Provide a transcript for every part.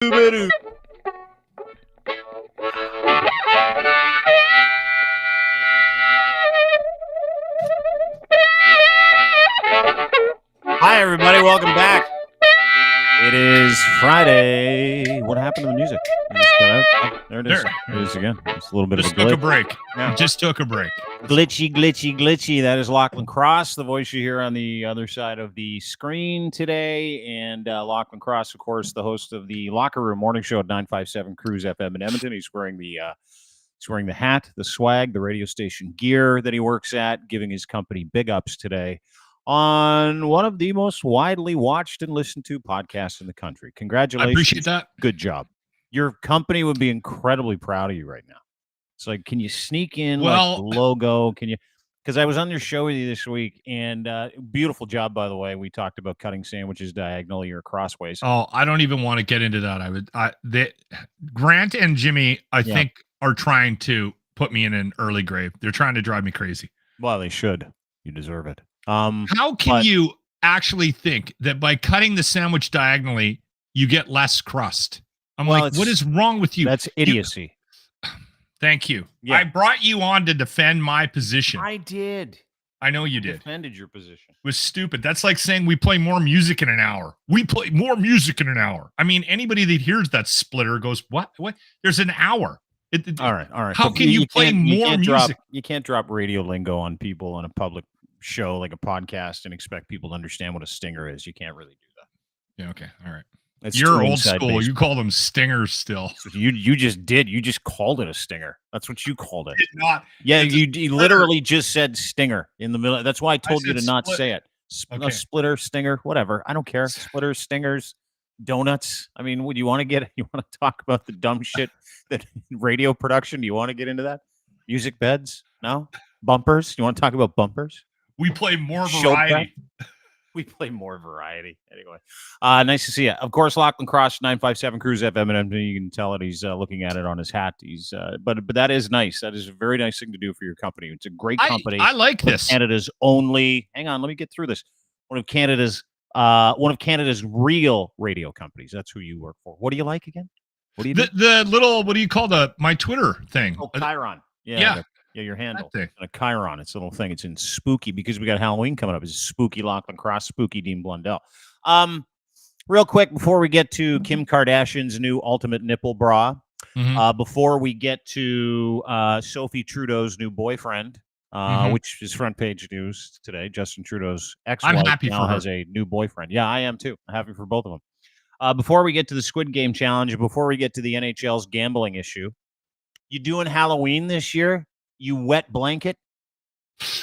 Hi, everybody. Welcome back. It is Friday. What happened to the music? It just cut out. Oh, there it is. There it is again. It's a little bit just of a glitch. Took a break. Yeah. Just took a break. Glitchy. That is Lachlan Cross, the voice you hear on the other side of the screen today. And Lachlan Cross, of course, the host of the Locker Room Morning Show at 957 Cruise FM in Edmonton. He's wearing the hat, the swag, the radio station gear that he works at, giving his company big ups today on one of the most widely watched and listened to podcasts in the country. Congratulations. I appreciate that. Good job. Your company would be incredibly proud of you right now. It's like, can you sneak in like the logo? Can you? Because I was on your show with you this week, and beautiful job, by the way. We talked about cutting sandwiches diagonally or crossways. Oh, I don't even want to get into that. Grant and Jimmy, I think, are trying to put me in an early grave. They're trying to drive me crazy. Well, they should. You deserve it. How can you actually think that by cutting the sandwich diagonally, you get less crust? What is wrong with you? That's idiocy. Thank you. Yeah. I brought you on to defend my position. I did. I know you did. Defended your position. It was stupid. That's like saying we play more music in an hour. We play more music in an hour. I mean, anybody that hears that splitter goes, what? There's an hour. All right. How can you play more music? You can't drop radio lingo on people on a public show like a podcast and expect people to understand what a stinger is. You can't really do that. Yeah. Okay. All right. You're old school. Baseball. You call them stingers still. You just did. You just called it a stinger. That's what you called it. Did not. Yeah, you literally just said stinger in the middle. That's why I told you to not say it. A splitter, stinger, whatever. I don't care. Splitters, stingers, donuts. I mean, would you want to talk about the dumb shit that radio production? Do you want to get into that? Music beds? No? Bumpers? You want to talk about bumpers? We play more variety. We play more variety. Anyway, nice to see you. Of course, Lachlan Cross, 957 Cruise FM, and you can tell it. He's looking at it on his hat. He's, but that is nice. That is a very nice thing to do for your company. It's a great company. I like this. Canada's only. Hang on, let me get through this. One of Canada's real radio companies. That's who you work for. What do you like again? What do you do? The little, what do you call my Twitter thing? Oh, Chiron. Yeah. Yeah, your handle. And a Chiron. It's a little thing. It's in spooky because we got Halloween coming up. It's spooky Lachlan Cross, spooky Dean Blundell. Real quick before we get to Kim Kardashian's new ultimate nipple bra, before we get to Sophie Trudeau's new boyfriend, which is front page news today. Justin Trudeau's ex-wife now has a new boyfriend. Yeah, I am too. I'm happy for both of them. Before we get to the Squid Game challenge, before we get to the NHL's gambling issue, you doing Halloween this year? You wet blanket?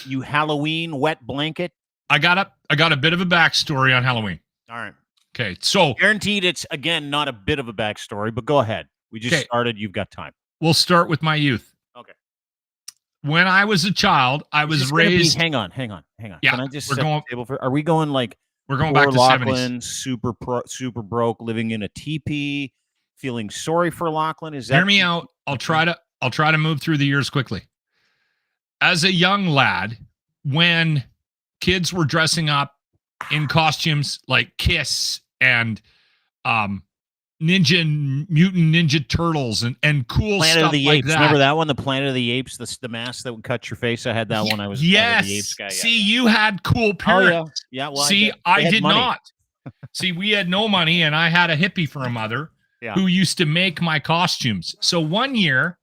You Halloween wet blanket? I got a bit of a backstory on Halloween. All right. Okay, so guaranteed it's, again, not a bit of a backstory, but go ahead. We just started. You've got time. We'll start with my youth. Okay. When I was a child, I was raised... Hang on. Yeah, can I just set the table for... Are we going like... We're going back to Lachlan, 70s. super broke, living in a teepee, feeling sorry for Lachlan? Is that... Hear me out. I'll try to move through the years quickly. As a young lad, when kids were dressing up in costumes like Kiss and Mutant Ninja Turtles and cool Planet stuff of the like Apes. that. Remember that one? The Planet of the Apes, the mask that would cut your face. I had that one. I was Planet of the Apes guy. See, you had cool parents. Oh, yeah. Well, see, I did not. See, we had no money, and I had a hippie for a mother who used to make my costumes. So one year,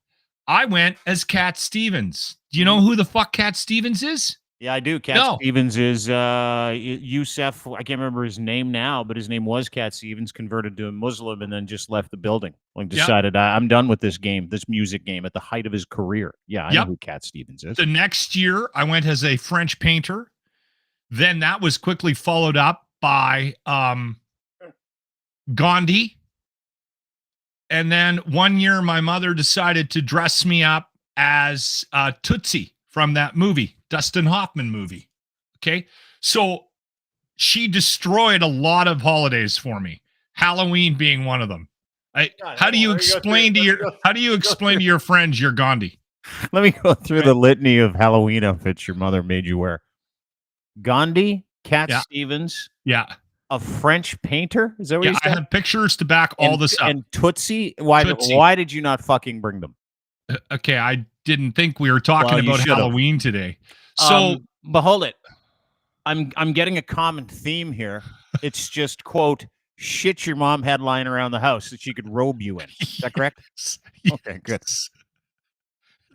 I went as Cat Stevens. Do you know who the fuck Cat Stevens is? Yeah, I do. Cat Stevens is Youssef. I can't remember his name now, but his name was Cat Stevens, converted to a Muslim, and then just left the building. Like decided, I'm done with this game, this music game, at the height of his career. Yeah, I know who Cat Stevens is. The next year, I went as a French painter. Then that was quickly followed up by Gandhi. And then one year, my mother decided to dress me up as Tootsie from that movie, Dustin Hoffman movie. Okay. So she destroyed a lot of holidays for me, Halloween being one of them. How do you explain to your friends you're Gandhi? Let me go through the litany of Halloween outfits your mother made you wear. Gandhi, Cat Stevens, A French painter? Is that what Yeah, you I said? have pictures to back all this up. And Tootsie? Why Tootsie. why did you not fucking bring them? Okay, I didn't think we were talking Well, you about should've. Halloween today. So, But hold it. I'm getting a common theme here. It's just, quote, shit your mom had lying around the house that she could robe you in. Is that correct? yes, Okay, good. That's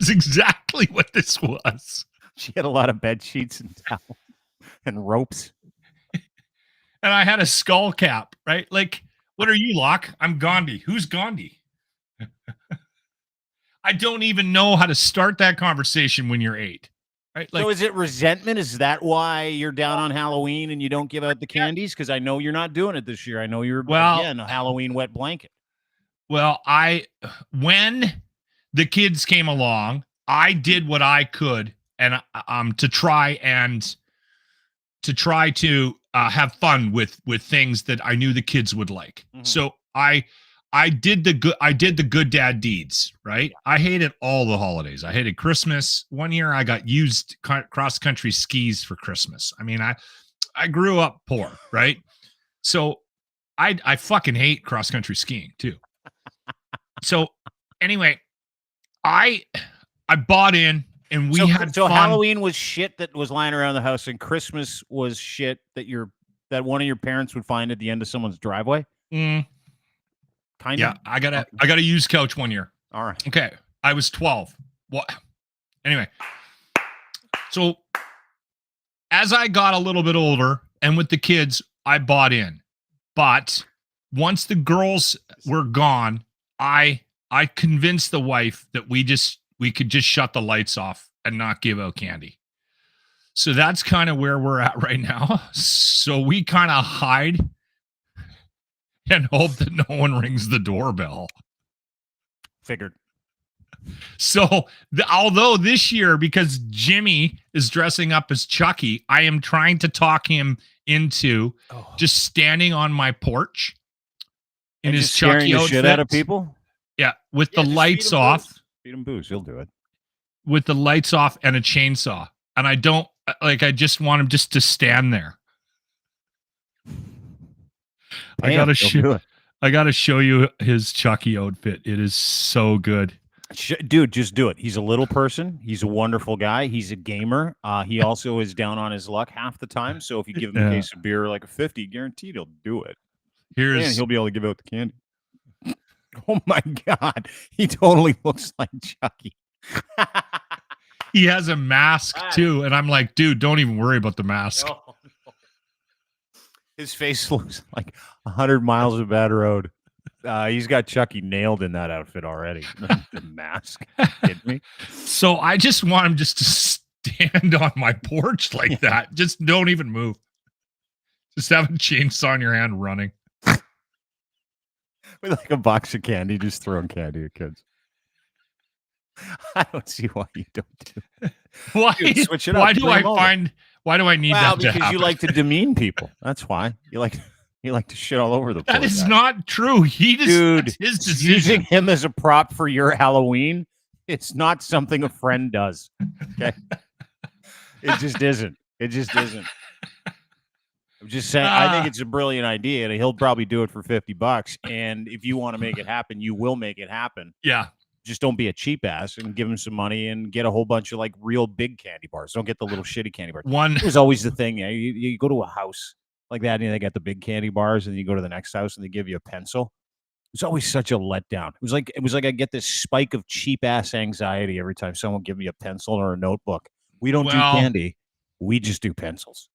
exactly what this was. She had a lot of bed sheets and towels and ropes. And I had a skull cap, right? Like, what are you, Loch? I'm Gandhi. Who's Gandhi? I don't even know how to start that conversation when you're 8. Right? Like, So is it resentment? Is that why you're down on Halloween and you don't give out the candies? Because I know you're not doing it this year. I know you're, again, a Halloween wet blanket. Well, when the kids came along, I did what I could and to try to have fun with things that I knew the kids would like. Mm-hmm. So I did the good dad deeds, right? Yeah. I hated all the holidays. I hated Christmas. One year I got used cross country skis for Christmas. I mean, I grew up poor, right? So I fucking hate cross country skiing too. So anyway, I bought in and we had so fun. Halloween was shit that was lying around the house, and Christmas was shit that one of your parents would find at the end of someone's driveway. Kind of. Yeah, I got a used couch one year. All right. Okay, I was 12. What? Anyway, so as I got a little bit older and with the kids, I bought in. But once the girls were gone, I convinced the wife that we could just shut the lights off and not give out candy. So that's kind of where we're at right now. So we kind of hide and hope that no one rings the doorbell. Figured. So although this year, because Jimmy is dressing up as Chucky, I am trying to talk him into just standing on my porch in his Chucky outfit. Shit out of people? Yeah, with the lights off. Feed him booze. He'll do it. With the lights off and a chainsaw. And I just want him just to stand there. I gotta show you his Chucky outfit. It is so good. Dude, just do it. He's a little person. He's a wonderful guy. He's a gamer. He also is down on his luck half the time. So if you give him a case of beer like a 50, guaranteed he'll do it. And he'll be able to give out the candy. Oh my God. He totally looks like Chucky. He has a mask too. And I'm like, dude, don't even worry about the mask. No. His face looks like 100 miles of bad road. He's got Chucky nailed in that outfit already. The mask. Kidding me? So I just want him just to stand on my porch like that. Just don't even move. Just have a chainsaw in your hand running. With like a box of candy, just throwing candy at kids. I don't see why you don't do it. Why? Dude, switch it up. Why do I need that to happen? Because you like to demean people. That's why. You like to shit all over the place. That is not true. He just, dude, his decision. Using him as a prop for your Halloween, it's not something a friend does. Okay. It just isn't. I'm just saying, I think it's a brilliant idea, and he'll probably do it for $50. And if you want to make it happen, you will make it happen. Yeah. Just don't be a cheap ass and give him some money and get a whole bunch of like real big candy bars. Don't get the little shitty candy bars. There's always the thing. You go to a house like that and they got the big candy bars, and you go to the next house and they give you a pencil. It's always such a letdown. It was like I get this spike of cheap ass anxiety every time someone give me a pencil or a notebook. We don't do candy. We just do pencils.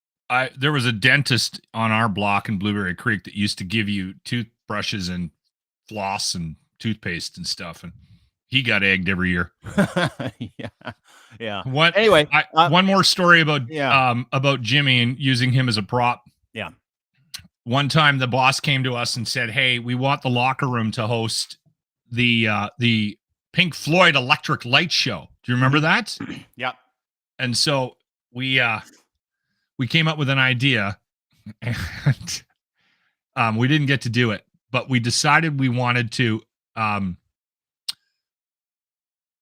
There was a dentist on our block in Blueberry Creek that used to give you toothbrushes and floss and toothpaste and stuff, and he got egged every year. Yeah. Anyway, one more story about Jimmy and using him as a prop. Yeah. One time the boss came to us and said, "Hey, we want the locker room to host the Pink Floyd Electric Light Show." Do you remember that? Yeah. And so we came up with an idea, and we didn't get to do it, but we decided we wanted to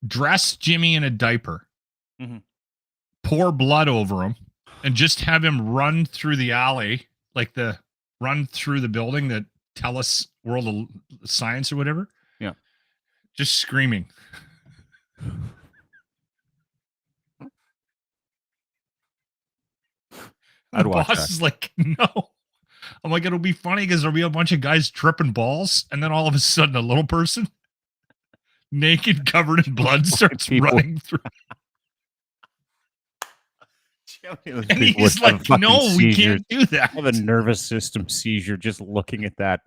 dress Jimmy in a diaper, pour blood over him, and just have him run through the alley, like the run through the building that tell us World of Science or whatever. Yeah. Just screaming. I'd The watch boss that. is like, no. I'm like, it'll be funny because there'll be a bunch of guys tripping balls, and then all of a sudden, a little person, naked, covered in blood, starts running through. And he's like, no, we can't do that. I have a nervous system seizure just looking at that,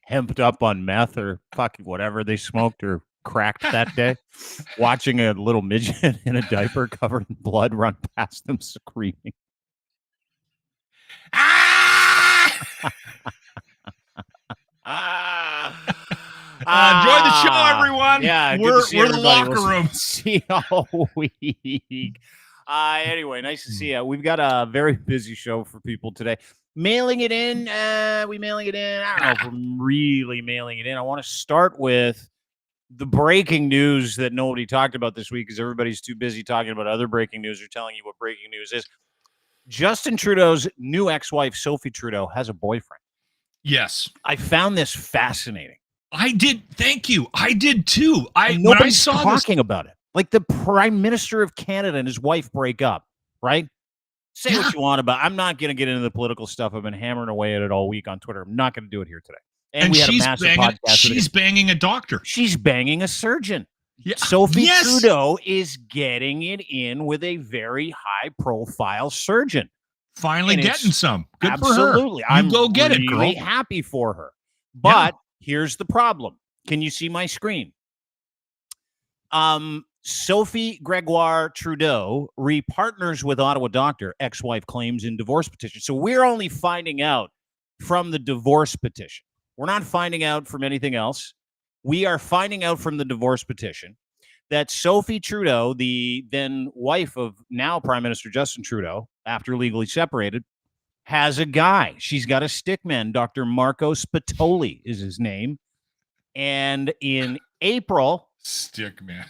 hemped up on meth or fucking whatever they smoked or cracked that day, watching a little midget in a diaper covered in blood run past them screaming. Enjoy the show, everyone. Yeah, we're the locker room. See you all week. Anyway, nice to see you. We've got a very busy show for people today. Mailing it in. We mailing it in. I don't know if we're really mailing it in. I want to start with the breaking news that nobody talked about this week because everybody's too busy talking about other breaking news or telling you what breaking news is. Justin Trudeau's new ex-wife, Sophie Trudeau, has a boyfriend. Yes. I found this fascinating. I did. Thank you. I did too. Nobody's talking about it. Like the Prime Minister of Canada and his wife break up, right? Say what you want about it. I'm not going to get into the political stuff. I've been hammering away at it all week on Twitter. I'm not going to do it here today. And we had a massive podcast. She's banging a doctor. She's banging a surgeon. Yeah. Sophie Trudeau is getting it in with a very high-profile surgeon. Finally getting some. Good absolutely. For her. I'm go get it, girl. Really happy for her. But here's the problem. Can you see my screen? Sophie Gregoire Trudeau repartners with Ottawa doctor, ex-wife claims in divorce petition. So we're only finding out from the divorce petition. We're not finding out from anything else. We are finding out from the divorce petition that Sophie Trudeau, the then wife of now Prime Minister Justin Trudeau, after legally separated, has a guy. She's got a stickman. Dr. Marco Spatoli is his name. And in April... Stickman.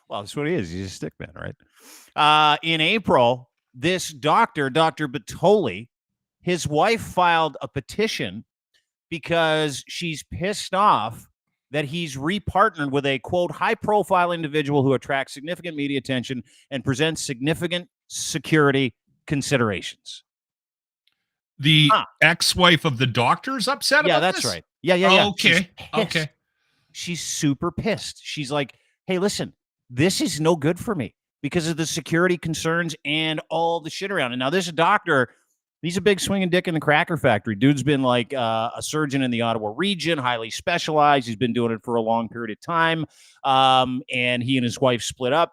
Well, that's what he is. He's a stickman, right? In April, this doctor, Dr. Batoli, his wife filed a petition because she's pissed off that he's repartnered with a, quote, high-profile individual who attracts significant media attention and presents significant security considerations. The ex-wife of the doctor's upset about this? Right. Right. Yeah. Okay. She's super pissed. She's like, hey, listen, this is no good for me because of the security concerns and all the shit around. And now this doctor, he's a big swinging dick in the cracker factory. Dude's been like a surgeon in the Ottawa region, highly specialized. He's been doing it for a long period of time. And he and his wife split up.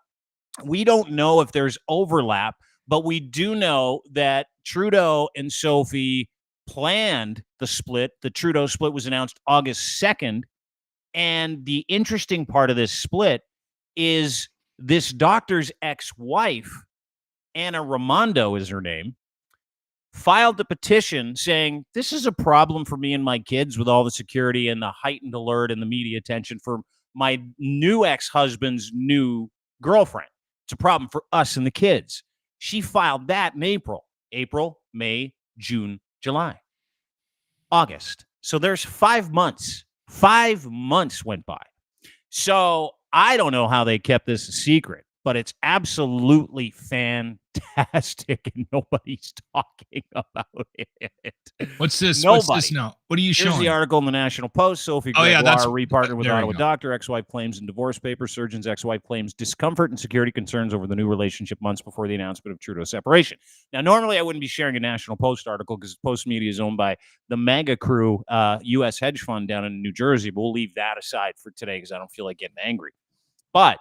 We don't know if there's overlap, but we do know that Trudeau and Sophie planned the split. The Trudeau split was announced August 2nd. And the interesting part of this split is this doctor's ex-wife, Anna Raimondo is her name, filed the petition saying, this is a problem for me and my kids with all the security and the heightened alert and the media attention for my new ex-husband's new girlfriend. It's a problem for us and the kids. She filed that in April, May, June, July, August. So there's 5 months. 5 months went by. So I don't know how they kept this a secret, but it's absolutely fantastic and nobody's talking about it. What's this? Nobody. What's this now? What are you showing? Here's the article in the National Post. Sophie Gregoire repartnered with Ottawa doctor. Ex-wife claims in divorce papers. Surgeon's ex-wife claims discomfort and security concerns over the new relationship months before the announcement of Trudeau's separation. Now, normally I wouldn't be sharing a National Post article because Post Media is owned by the mega crew, U.S. hedge fund down in New Jersey, but we'll leave that aside for today because I don't feel like getting angry. But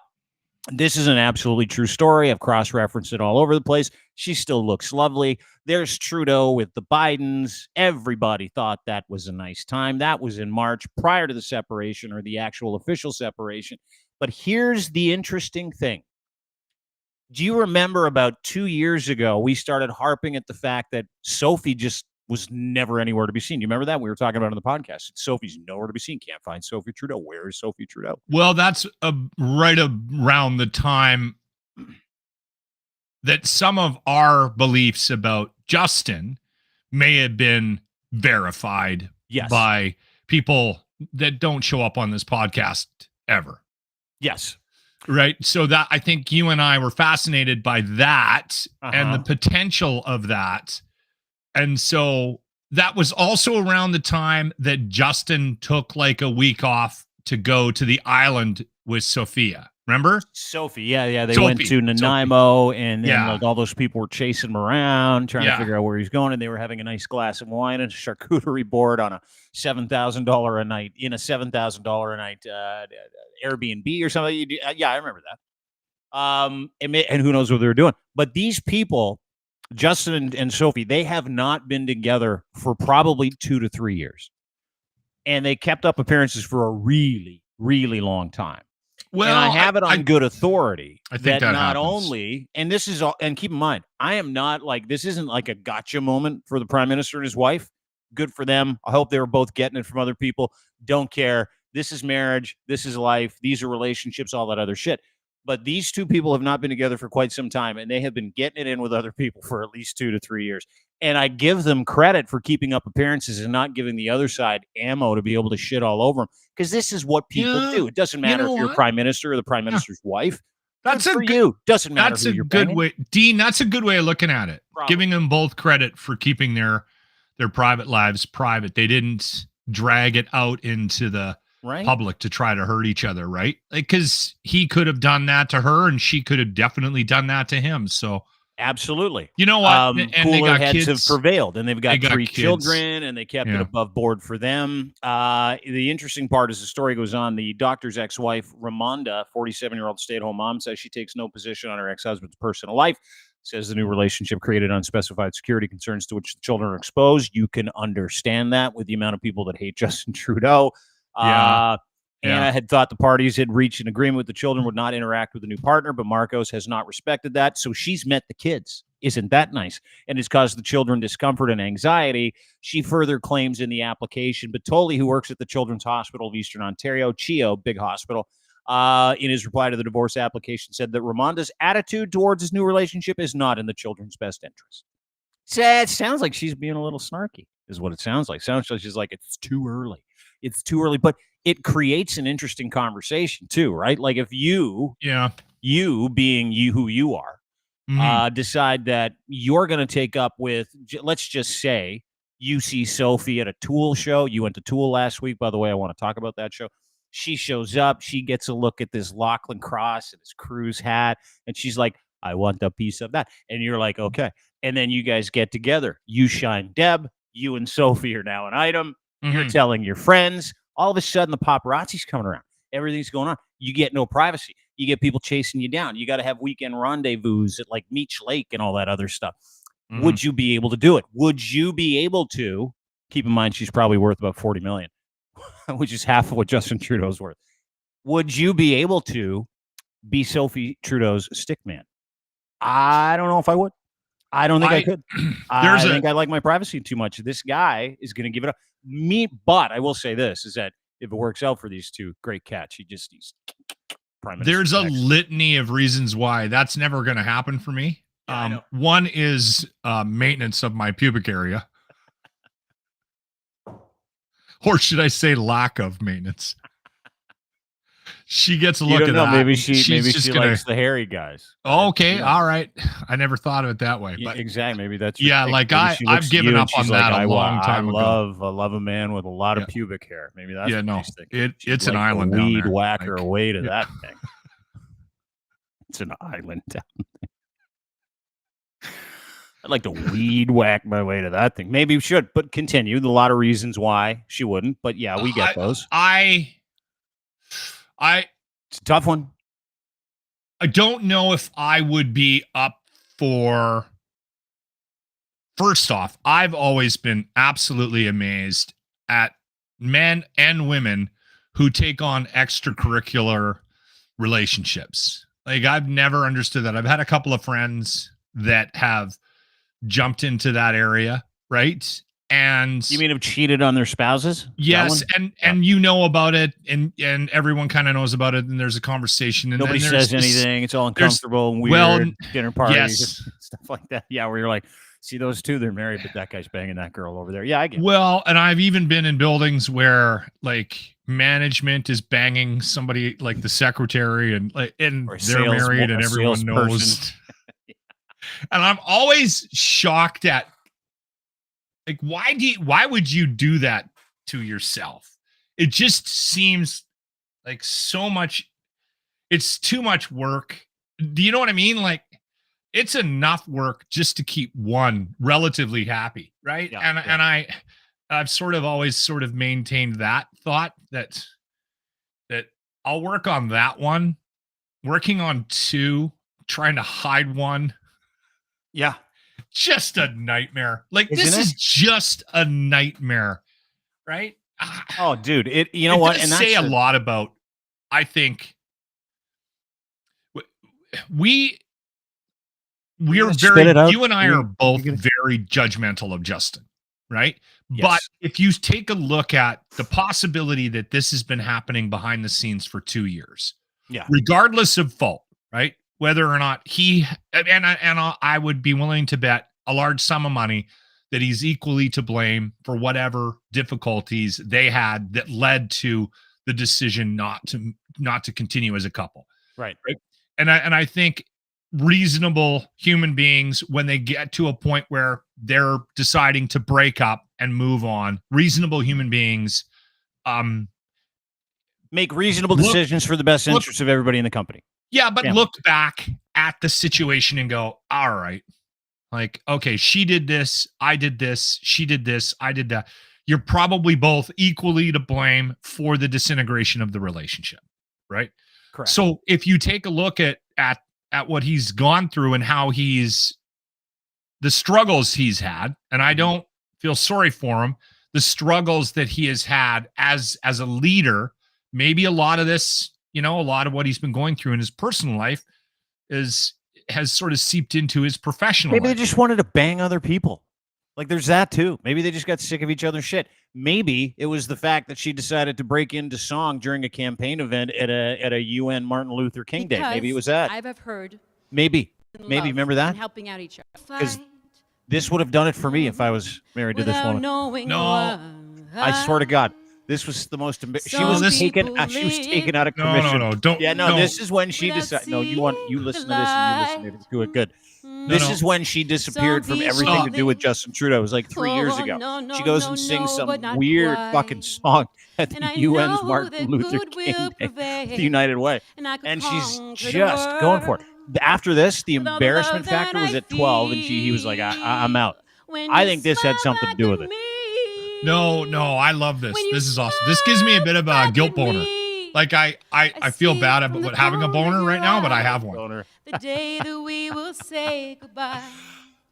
this is an absolutely true story. I've cross-referenced it all over the place. She still looks lovely. There's Trudeau with the Bidens. Everybody thought that was a nice time. That was in March prior to the separation or the actual official separation. But here's the interesting thing. Do you remember about 2 years ago, we started harping at the fact that Sophie just was never anywhere to be seen. You remember that? We were talking about it on the podcast. Sophie's nowhere to be seen. Can't find Sophie Trudeau. Where is Sophie Trudeau? Well, that's right around the time that some of our beliefs about Justin may have been verified Yes. by people that don't show up on this podcast ever. Yes. Right. So that I think you and I were fascinated by that and the potential of that. And so that was also around the time that Justin took like a week off to go to the island with Sophia. Remember? Sophie. Yeah. They went to Nanaimo, and like all those people were chasing him around, trying to figure out where he's going. And they were having a nice glass of wine and a charcuterie board on a $7,000 a night $7,000 a night Airbnb or something. Yeah, I remember that. And who knows what they were doing? But these people, Justin and Sophie, they have not been together for probably 2 to 3 years, and they kept up appearances for a really, really long time. Well, and I have it on good authority that not happens. Only, and this is all, and keep in mind, I am not like, this isn't like a gotcha moment for the prime minister and his wife. Good for them. I hope they were both getting it from other people. Don't care. This is marriage. This is life. These are relationships, all that other shit. But these two people have not been together for quite some time, and they have been getting it in with other people for at least 2 to 3 years. And I give them credit for keeping up appearances and not giving the other side ammo to be able to shit all over them, because this is what people do. It doesn't matter if you're prime minister or the prime minister's wife. That's for you. Doesn't matter. That's a good way, Dean. That's a good way of looking at it. Probably. Giving them both credit for keeping their private lives private. They didn't drag it out into the public to try to hurt each other, right? Like, because he could have done that to her, and she could have definitely done that to him. So. Absolutely. You know what? And cooler heads have prevailed, and they've got 3 children, and they kept it above board for them. The interesting part is the story goes on. The doctor's ex-wife, Ramonda, 47-year-old stay-at-home mom, says she takes no position on her ex-husband's personal life. Says the new relationship created unspecified security concerns to which the children are exposed. You can understand that with the amount of people that hate Justin Trudeau. Anna had thought the parties had reached an agreement with the children would not interact with the new partner, but Marcos has not respected that. So she's met the kids. Isn't that nice? And has caused the children discomfort and anxiety. She further claims in the application, Batoli, who works at the Children's Hospital of Eastern Ontario, CHEO, big hospital, in his reply to the divorce application, said that Ramonda's attitude towards his new relationship is not in the children's best interest. So it sounds like she's being a little snarky, is what it sounds like. Sounds like she's like, it's too early. It's too early. But it creates an interesting conversation too, right? Like if you being you who you are, decide that you're going to take up with, let's just say you see Sophie at a Tool show. You went to Tool last week, by the way. I want to talk about that show. She shows up. She gets a look at this Lachlan cross and his cruise hat, and she's like, I want a piece of that. And you're like, okay. And then you guys get together. You shine Deb. You and Sophie are now an item. You're telling your friends. All of a sudden, the paparazzi's coming around. Everything's going on. You get no privacy. You get people chasing you down. You got to have weekend rendezvous at like Meech Lake and all that other stuff. Would you be able to do it? Would you be able to? Keep in mind, she's probably worth about $40 million, which is half of what Justin Trudeau's worth. Would you be able to be Sophie Trudeau's stick man? I don't know if I would. I don't think I could. I think I like my privacy too much. This guy is going to give it up. But I will say this, is that if it works out for these two, great catch. He's prime minister. There's a litany of reasons why that's never going to happen for me. One is maintenance of my pubic area. Or should I say lack of maintenance? She gets a look at that. Maybe she likes the hairy guys. Okay, all right. I never thought of it that way. But exactly. Maybe that's like I've given up on that a long time ago. I love a man with a lot of pubic hair. Maybe that's it's an island down there. Weed whacker away to that thing. It's an island down there. I'd like to weed whack my way to that thing. Maybe we should, but continue. There's a lot of reasons why she wouldn't, but yeah, we get those. It's a tough one. I don't know if I would be up for. First off, I've always been absolutely amazed at men and women who take on extracurricular relationships. Like, I've never understood that. I've had a couple of friends that have jumped into that area, right? And you mean have cheated on their spouses? Yes, and you know about it, and everyone kind of knows about it, and there's a conversation, and nobody then says anything. It's all uncomfortable and weird. Dinner parties, stuff like that. Yeah, where you're like, see those two, they're married, but that guy's banging that girl over there. Yeah, I get it. Well, and I've even been in buildings where like management is banging somebody like the secretary, and they're married, and everyone knows. And I'm always shocked at, like, why would you do that to yourself? It just seems like it's too much work. Do you know what I mean? Like, it's enough work just to keep one relatively happy, right? Yeah, and I've sort of always maintained that thought that I'll work on that one, working on two, trying to hide one. Yeah. Just a nightmare. Like, this is just a nightmare, right? Oh, dude, you know what? And say a lot about, I think, we're very, you and I are both very judgmental of Justin, right? Yes. But if you take a look at the possibility that this has been happening behind the scenes for 2 years, regardless of fault, right? Whether or not I would be willing to bet a large sum of money that he's equally to blame for whatever difficulties they had that led to the decision not to continue as a couple. Right. And I think reasonable human beings, when they get to a point where they're deciding to break up and move on, reasonable human beings make reasonable decisions for the best interest of everybody in the company. Yeah, but look back at the situation and go, all right, like, okay, she did this, I did this, she did this, I did that. You're probably both equally to blame for the disintegration of the relationship, right? Correct. So if you take a look at what he's gone through and how the struggles he's had, and I don't feel sorry for him, the struggles that he has had as a leader, maybe a lot of this, a lot of what he's been going through in his personal life has sort of seeped into his professional life. Maybe they just wanted to bang other people. Like, there's that too. Maybe they just got sick of each other's shit. Maybe it was the fact that she decided to break into song during a campaign event at a UN Martin Luther King Day. Maybe it was that. I've heard. Maybe remember that? Helping out each other. Because this would have done it for me if I was married to this woman. No, I swear to God. This was the most. She was taken out of commission. No, don't. Yeah, no. This is when she decided. No, you listen to this and you listen to it. Good. This is when she disappeared from everything to do with Justin Trudeau. It was like 3 years ago. She goes and sings some weird fucking song at the UN's Martin Luther King Day, the United Way, and she's just going for it. After this, the embarrassment factor was at 12, and he was like, "I'm out." I think this had something to do with it. No, I love this. This is awesome. This gives me a bit of a guilt boner. Like, I feel bad about having a boner right now, but I have one. The day that we will say goodbye.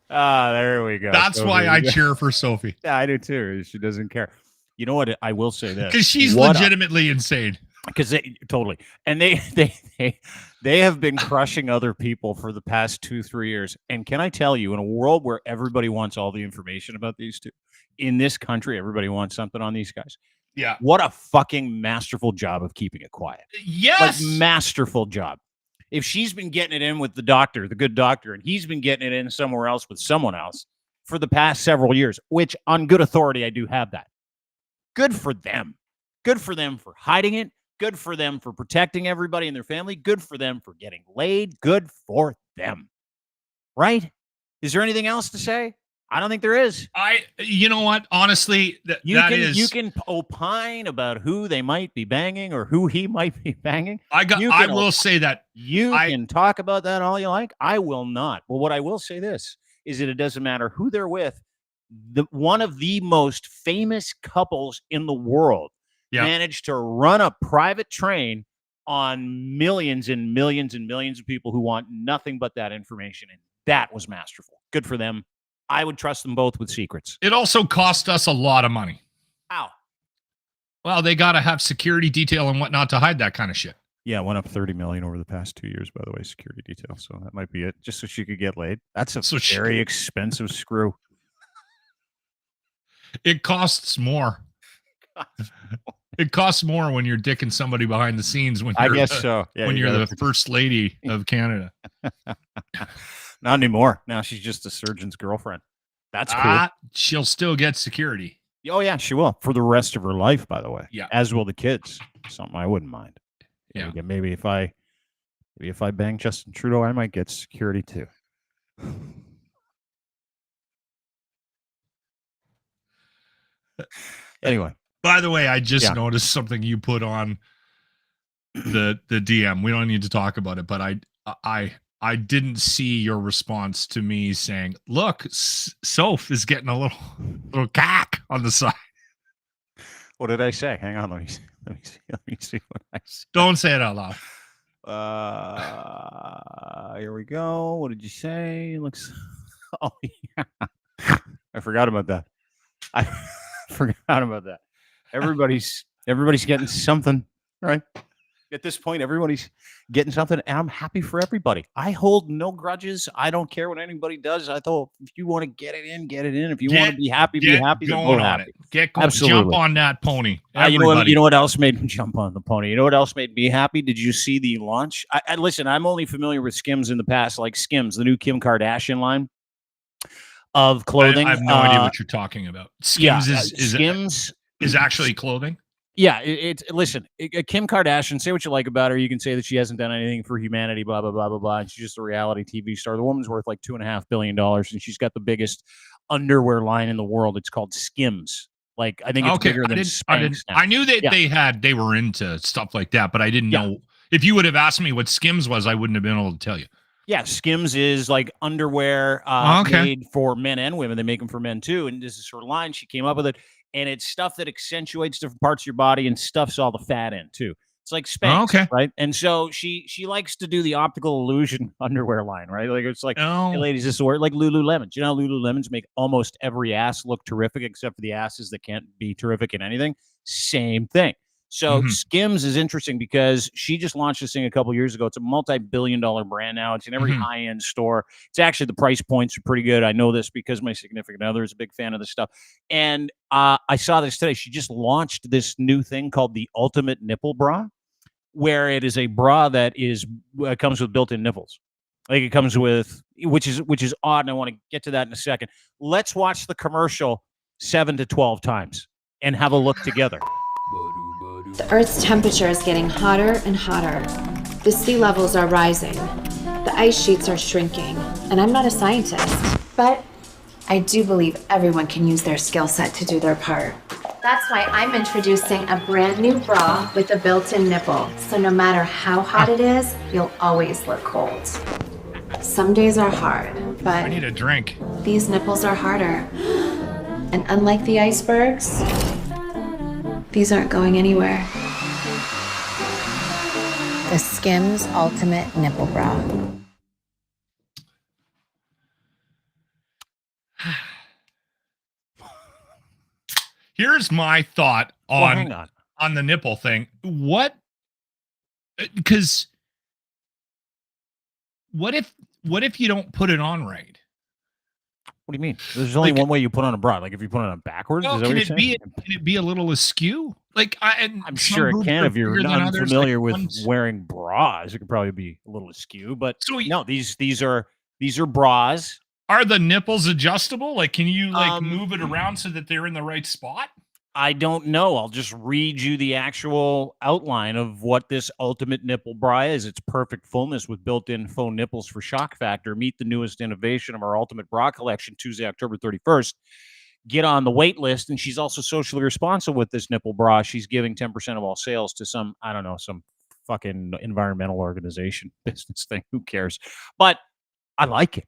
There we go. That's why I cheer for Sophie. Yeah, I do too. She doesn't care. You know what? I will say this. Because she's legitimately insane. Because totally. And they have been crushing other people for the past 2-3 years. And can I tell you, in a world where everybody wants all the information about these two, in this country, everybody wants something on these guys. Yeah. What a fucking masterful job of keeping it quiet. Yes. Like, masterful job. If she's been getting it in with the doctor, the good doctor, and he's been getting it in somewhere else with someone else for the past several years, which on good authority, I do have that. Good for them. Good for them for hiding it. Good for them for protecting everybody in their family. Good for them for getting laid. Good for them. Right? Is there anything else to say? I don't think there is. You know what? Honestly, you can opine about who they might be banging or who he might be banging. I will say that you can talk about that all you like. I will not. Well, what I will say this is that it doesn't matter who they're with. One of the most famous couples in the world managed to run a private train on millions and millions and millions of people who want nothing but that information. And that was masterful. Good for them. I would trust them both with secrets. It also cost us a lot of money. How? Well, they got to have security detail and whatnot to hide that kind of shit. Yeah, it went up 30 million over the past 2 years, by the way, security detail. So that might be it, just so she could get laid. That's a very expensive screw. It costs more. It costs more when you're dicking somebody behind the scenes when I you're guess so. Yeah, when you you're gotta the first lady of Canada. Not anymore. Now she's just a surgeon's girlfriend. That's cool. She'll still get security. Oh yeah, she will for the rest of her life. By the way, Yeah. as will the kids. Something I wouldn't mind. Yeah. Maybe if I bang Justin Trudeau, I might get security too. Anyway. By the way, I just noticed something you put on the DM. We don't need to talk about it, but I didn't see your response to me saying, "Look, Soph is getting a little cack on the side." What did I say? Hang on, let me see what I said. Don't say it out loud. Here we go. What did you say? Looks. Oh yeah, I forgot about that. I forgot about that. Everybody's getting something, right? At this point, everybody's getting something, and I'm happy for everybody. I hold no grudges. I don't care what anybody does. I thought if you want to get it in, get it in. If you want to be happy, be happy. Going on it. Get going. Absolutely. Jump on that pony. You know what else made me jump on the pony? You know what else made me happy? Did you see the launch? I listen. I'm only familiar with Skims in the past, like Skims, the new Kim Kardashian line of clothing. I have no idea what you're talking about. Skims Skims is actually clothing. Yeah, listen, Kim Kardashian, say what you like about her. You can say that she hasn't done anything for humanity, blah, blah, blah, blah, blah. And she's just a reality TV star. The woman's worth like $2.5 billion, and she's got the biggest underwear line in the world. It's called Skims. Like, I think it's bigger than Spanx now. I knew that they were into stuff like that, but I didn't know. If you would have asked me what Skims was, I wouldn't have been able to tell you. Yeah, Skims is like underwear made for men and women. They make them for men too. And this is her line. She came up with it. And it's stuff that accentuates different parts of your body and stuffs all the fat in too. It's like Spanx, right? And so she likes to do the optical illusion underwear line, right? Like it's like, hey, ladies, this is where like Lululemons. You know, Lululemons make almost every ass look terrific, except for the asses that can't be terrific in anything. Same thing. So Skims is interesting because she just launched this thing a couple years ago. It's a multi-billion-dollar brand now. It's in every high-end store. It's actually the price points are pretty good. I know this because my significant other is a big fan of this stuff. And I saw this today. She just launched this new thing called the Ultimate Nipple Bra, where it is a bra that comes with built-in nipples. Like it comes with, which is odd, and I want to get to that in a second. Let's watch the commercial 7 to 12 times and have a look together. The Earth's temperature is getting hotter and hotter. The sea levels are rising. The ice sheets are shrinking. And I'm not a scientist, but I do believe everyone can use their skill set to do their part. That's why I'm introducing a brand new bra with a built-in nipple. So no matter how hot it is, you'll always look cold. Some days are hard, but I need a drink. These nipples are harder. And unlike the icebergs, these aren't going anywhere. The Skims Ultimate Nipple Bra. Here's my thought on the nipple thing. What if you don't put it on right? What do you mean? There's only one way you put on a bra. Like if you put it on backwards, well, can it be a little askew? Like I'm sure it can if you're not unfamiliar with wearing bras. It could probably be a little askew, but no, these are bras. Are the nipples adjustable? Like, can you move it around so that they're in the right spot? I don't know. I'll just read you the actual outline of what this Ultimate Nipple Bra is. It's perfect fullness with built-in faux nipples for shock factor. Meet the newest innovation of our Ultimate Bra collection, Tuesday, October 31st. Get on the wait list. And she's also socially responsible with this nipple bra. She's giving 10% of all sales to some fucking environmental organization business thing. Who cares? But I like it.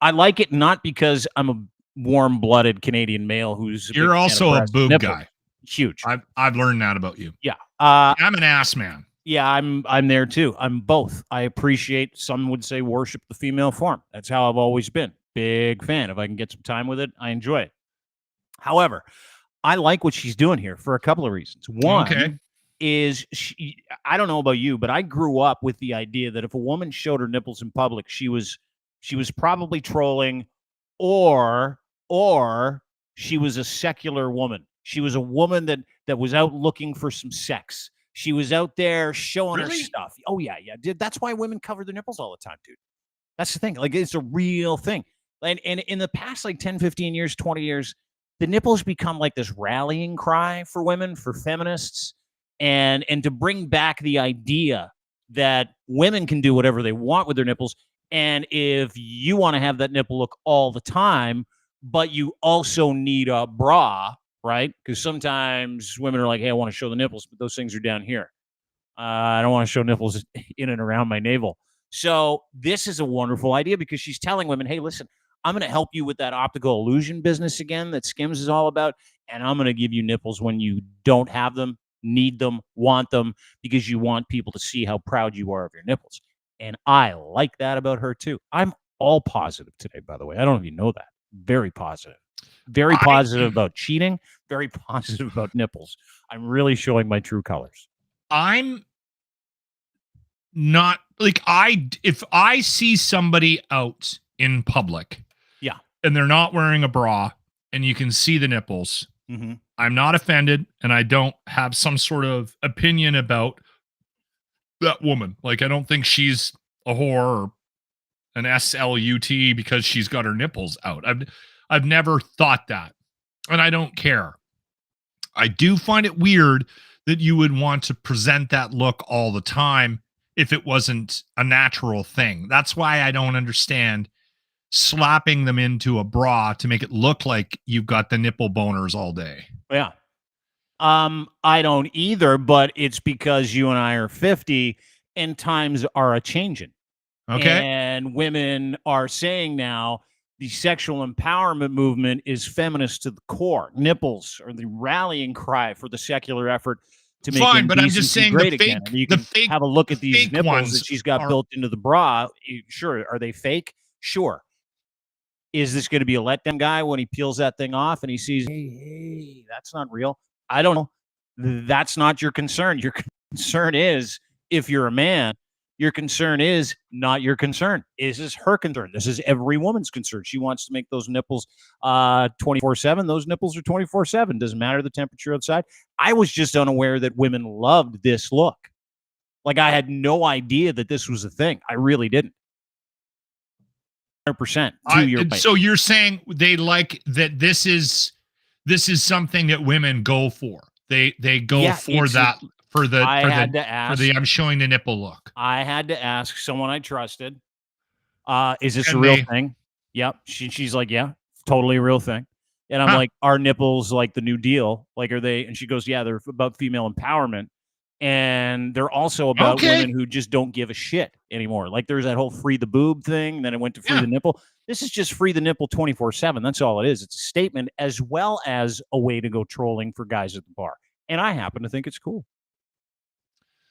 I like it not because I'm a warm-blooded Canadian male who's you're also a boob guy. Huge. I've learned that about you. Yeah. I'm an ass man. Yeah, I'm there too. I'm both. I appreciate, some would say, worship the female form. That's how I've always been. Big fan. If I can get some time with it, I enjoy it. However, I like what she's doing here for a couple of reasons. One is I don't know about you, but I grew up with the idea that if a woman showed her nipples in public, she was probably trolling or she was a secular woman. She was a woman that was out looking for some sex. She was out there showing her Really? stuff. Oh yeah, dude. That's why women cover their nipples all the time, dude. That's the thing. Like, it's a real thing. And in the past, like 10, 15 years, 20 years, the nipples become like this rallying cry for women, for feminists, and to bring back the idea that women can do whatever they want with their nipples. And if you want to have that nipple look all the time, but you also need a bra, right? Because sometimes women are like, hey, I want to show the nipples, but those things are down here. I don't want to show nipples in and around my navel. So this is a wonderful idea because she's telling women, hey, listen, I'm going to help you with that optical illusion business again that Skims is all about. And I'm going to give you nipples when you don't have them, need them, want them, because you want people to see how proud you are of your nipples. And I like that about her too. I'm all positive today, by the way. I don't know if you know that. Very positive. Very positive about cheating. Very positive about nipples. I'm really showing my true colors. I'm not like if I see somebody out in public, yeah, and they're not wearing a bra and you can see the nipples, I'm not offended, and I don't have some sort of opinion about that woman. Like, I don't think she's a whore or an SLUT because she's got her nipples out. I've never thought that, and I don't care. I do find it weird that you would want to present that look all the time if it wasn't a natural thing. That's why I don't understand slapping them into a bra to make it look like you've got the nipple boners all day. Yeah. I don't either, but it's because you and I are 50 and times are a-changing. Okay. And women are saying now the sexual empowerment movement is feminist to the core. Nipples are the rallying cry for the secular effort to make fine, but I'm just saying great the fake, again. And you can have a look at these nipples that she's got built into the bra. Sure. Are they fake? Sure. Is this going to be a letdown guy when he peels that thing off and he sees, hey, that's not real? I don't know. That's not your concern. Your concern is, if you're a man, your concern is not your concern. This is her concern. This is every woman's concern. She wants to make those nipples 24/7. Those nipples are 24/7. Doesn't matter the temperature outside. I was just unaware that women loved this look. Like, I had no idea that this was a thing. I really didn't. 100% to your point. So you're saying they like that this is something that women go for. They go for that. For the I'm showing the nipple look. I had to ask someone I trusted. Is this a real thing? Yep. She's like, yeah, totally a real thing. And I'm like, are nipples like the new deal? Like, are they? And she goes, yeah, they're about female empowerment. And they're also about women who just don't give a shit anymore. Like, there's that whole free the boob thing. Then it went to free the nipple. This is just free the nipple 24/7. That's all it is. It's a statement as well as a way to go trolling for guys at the bar. And I happen to think it's cool.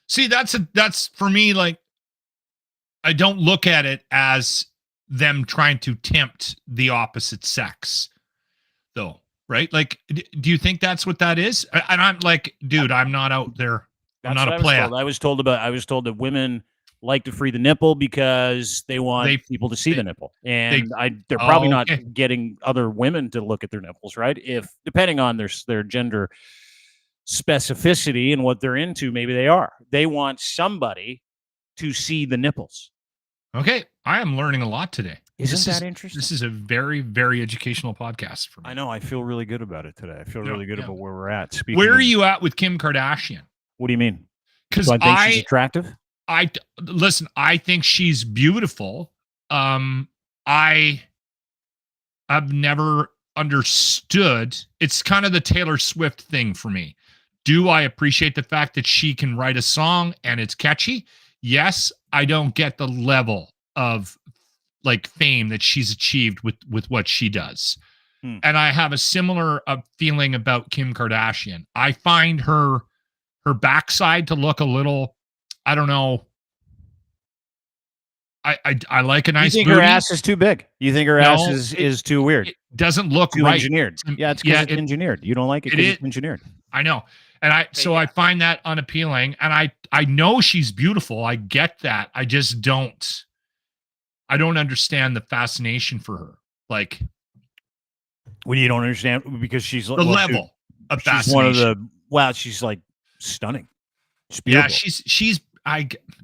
See, that's for me, like, I don't look at it as them trying to tempt the opposite sex, though, right? Like, do you think that's what that is? And I'm like, dude, I'm not out there. I'm not a player. I was told that women like to free the nipple because they want people to see the nipple, and they're probably not getting other women to look at their nipples, right? If depending on their gender specificity and what they're into, maybe they are. They want somebody to see the nipples. Okay, I am learning a lot today. Isn't that interesting? This is a very, very educational podcast for me. I know. I feel really good about it today. I feel really good about where we're at. Where are you at with Kim Kardashian? What do you mean? Because I think she's attractive. Listen. I think she's beautiful. I have never understood. It's kind of the Taylor Swift thing for me. Do I appreciate the fact that she can write a song and it's catchy? Yes. I don't get the level of like fame that she's achieved with what she does. And I have a similar feeling about Kim Kardashian. I find her backside to look a little, I don't know. I like a nice. You think booty. Her ass is too big? You think her ass is too weird? It doesn't look too right. Engineered. Yeah, it's because it's engineered. You don't like it because it's engineered. I know. And I find that unappealing. And I know she's beautiful. I get that. I just don't understand the fascination for her. Like, Well, you don't understand because she's The level of she's fascination. one of the. Well, she's like stunning. She's Yeah, beautiful. she's.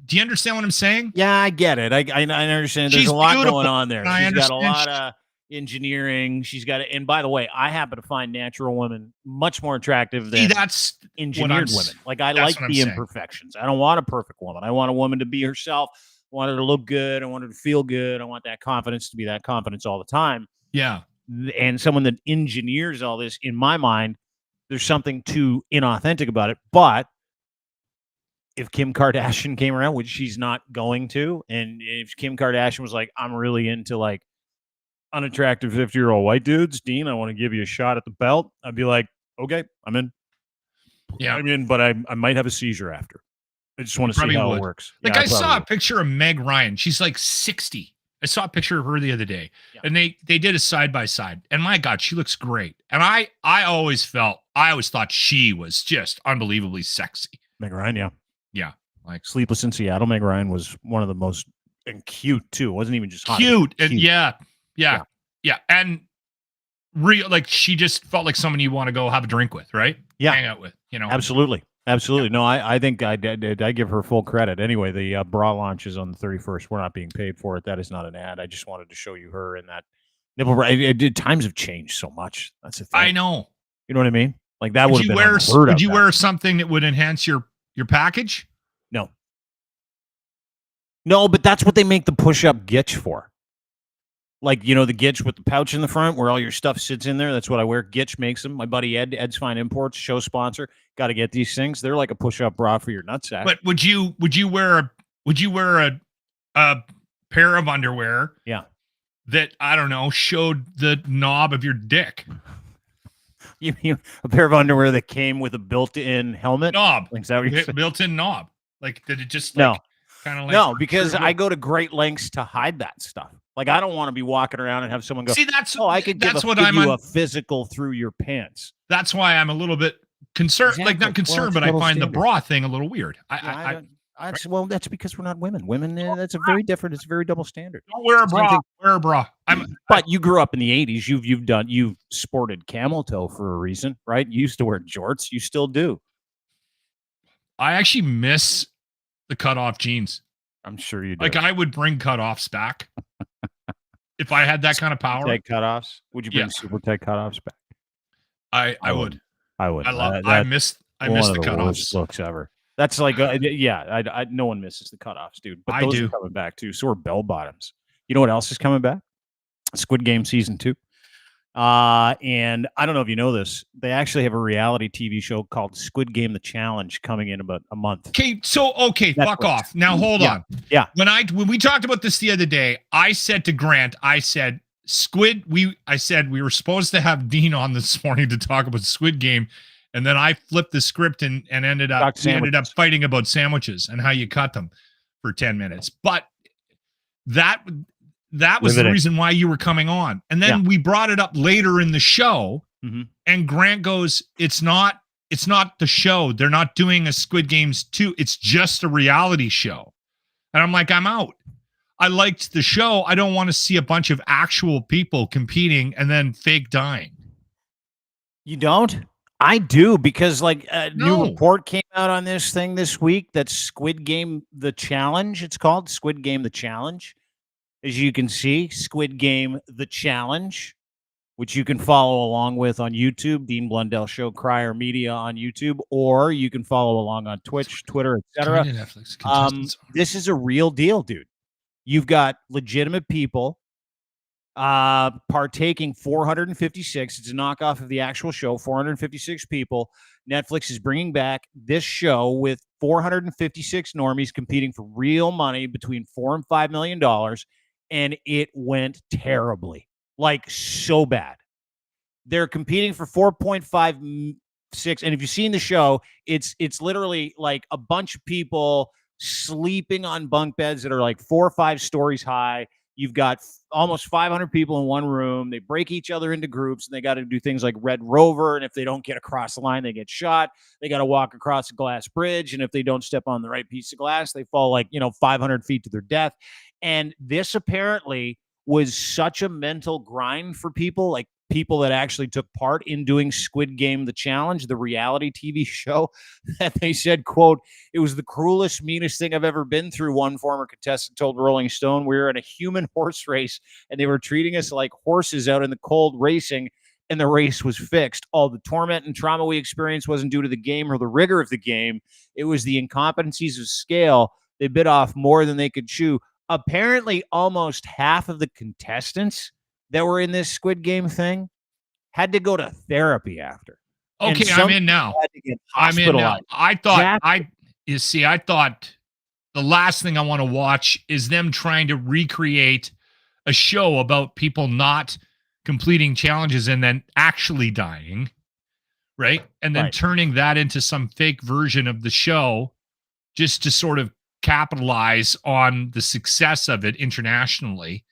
Do you understand what I'm saying? Yeah, I get it. I understand. There's She's a lot beautiful, going on there. and I She's got a understand lot of engineering. She's got, and by the way, I happen to find natural women much more attractive See, than that's engineered women. Like I that's like what I'm the saying. imperfections. I don't want a perfect woman. I want a woman to be herself. I want her to look good. I want her to feel good. I want that confidence to be that confidence all the time. Yeah. And someone that engineers all this, in my mind, there's something too inauthentic about it. But if Kim Kardashian came around, which she's not going to, and if Kim Kardashian was like, I'm really into like unattractive 50-year-old white dudes, Dean, I want to give you a shot at the belt, I'd be like, okay, I'm in. Yeah. I'm in, but I might have a seizure after. I just want to see how it works. Like Yeah, I saw a would. picture of Meg Ryan. She's like 60. I saw a picture of her the other day, Yeah. and they did a side by side. And my God, she looks great. And I always thought she was just unbelievably sexy. Meg Ryan, yeah. Yeah. Like Sleepless in Seattle, Meg Ryan was one of the most, and cute too. It wasn't even just hot. cute. And Cute. yeah. And real, like she just felt like someone you want to go have a drink with, right? Yeah. Hang out with, you know. Absolutely. No, I think I give her full credit. Anyway, the bra launch is on the 31st. We're not being paid for it. That is not an ad. I just wanted to show you her in that nipple bra. Times have changed so much. That's the thing. I know. You know what I mean? Like that would have been wear unheard of would you back wear something that would enhance your package? No, but that's what they make the push-up gitch for. Like, you know, the gitch with the pouch in the front where all your stuff sits in there. That's what I wear. Gitch makes them. My buddy Ed's Fine Imports, show sponsor. Got to get these things. They're like a push-up bra for your nutsack. But would you wear a pair of underwear? Yeah. That, I don't know, showed the knob of your dick. You mean a pair of underwear that came with a built-in helmet? Knob. Like, is that what you're saying? Built-in knob. Like, did it just No. kind of like No, because I go to great lengths to hide that stuff. Like, I don't want to be walking around and have someone go, see, that's I could give you a physical through your pants. That's why I'm a little bit concerned. Exactly. Like, not concerned, Well, but I find standard. the bra thing a little weird. Well, that's because we're not women. Women, that's a very different. It's a very double standard. Don't wear a Same bra. thing. Wear a bra. But you grew up in the 80s. You've sported camel toe for a reason, right? You used to wear jorts. You still do. I actually miss the cutoff jeans. I'm sure you do. Like, I would bring cutoffs back if I had that kind of power. Tight cutoffs. Would you bring super tight cutoffs back? I would. I would. I miss the cutoffs. Worst looks ever. That's like, no one misses the cutoffs, dude. But those are coming back too. So are bell bottoms. You know what else is coming back? Squid Game season 2. And I don't know if you know this. They actually have a reality TV show called Squid Game: The Challenge coming in about a month. Okay, fuck off. Now hold on. Yeah. When we talked about this the other day, I said to Grant, I said we were supposed to have Dean on this morning to talk about Squid Game, and then I flipped the script and ended up fighting about sandwiches and how you cut them for 10 minutes. But that was the reason why you were coming on. And then we brought it up later in the show, and Grant goes, it's not the show. They're not doing a Squid Games 2. It's just a reality show. And I'm like, I'm out. I liked the show. I don't want to see a bunch of actual people competing and then fake dying. You don't? I do, because like a new report came out on this thing this week. That's Squid Game: The Challenge. It's called Squid Game: The Challenge. As you can see, Squid Game: The Challenge, which you can follow along with on YouTube, Dean Blundell Show, Crier Media on YouTube, or you can follow along on Twitch, Twitter, etc. This is a real deal, dude. You've got legitimate people partaking. 456. It's a knockoff of the actual show. 456 people. Netflix is bringing back this show with 456 normies competing for real money between $4 and $5 million. And it went terribly, like so bad. They're competing for 4.56. And if you've seen the show, it's literally like a bunch of people sleeping on bunk beds that are like 4 or 5 stories high. You've got almost 500 people in one room. They break each other into groups, and they got to do things like Red Rover. And if they don't get across the line, they get shot. They got to walk across a glass bridge. And if they don't step on the right piece of glass, they fall 500 feet to their death. And this apparently was such a mental grind for people. Like, people that actually took part in doing Squid Game, the challenge, the reality TV show, that they said, quote, "It was the cruelest, meanest thing I've ever been through." One former contestant told Rolling Stone, "We were in a human horse race and they were treating us like horses out in the cold racing, and the race was fixed. All the torment and trauma we experienced wasn't due to the game or the rigor of the game. It was the incompetencies of scale. They bit off more than they could chew." Apparently, almost half of the contestants that were in this Squid Game thing had to go to therapy after. And Okay, some I'm in now. had to get I'm in now. hospitalized. I thought Exactly. I thought the last thing I want to watch is them trying to recreate a show about people not completing challenges and then actually dying, right? And then Right. turning that into some fake version of the show just to sort of capitalize on the success of it internationally.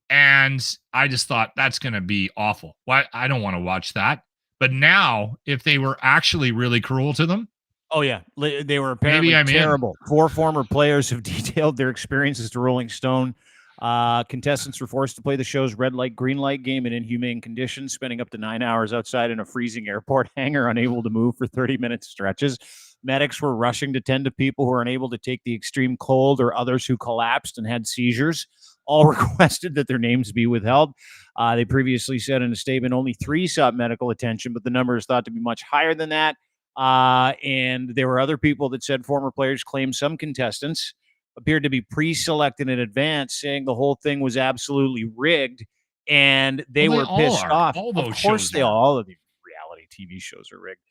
And I just thought that's going to be awful. Why? I don't want to watch that. But now, if they were actually really cruel to them, Oh, yeah. They were apparently maybe I'm in. terrible. 4 former players have detailed their experiences to Rolling Stone. Contestants were forced to play the show's red light, green light game in inhumane conditions, spending up to 9 hours outside in a freezing airport hangar, unable to move for 30-minute stretches. Medics were rushing to tend to people who were unable to take the extreme cold or others who collapsed and had seizures. All requested that their names be withheld. They previously said in a statement only 3 sought medical attention, but the number is thought to be much higher than that. And there were other people that said former players claimed some contestants appeared to be pre-selected in advance, saying the whole thing was absolutely rigged, and they Well, were they all pissed are. off. All Of those course, shows they are. all of these reality TV shows are rigged.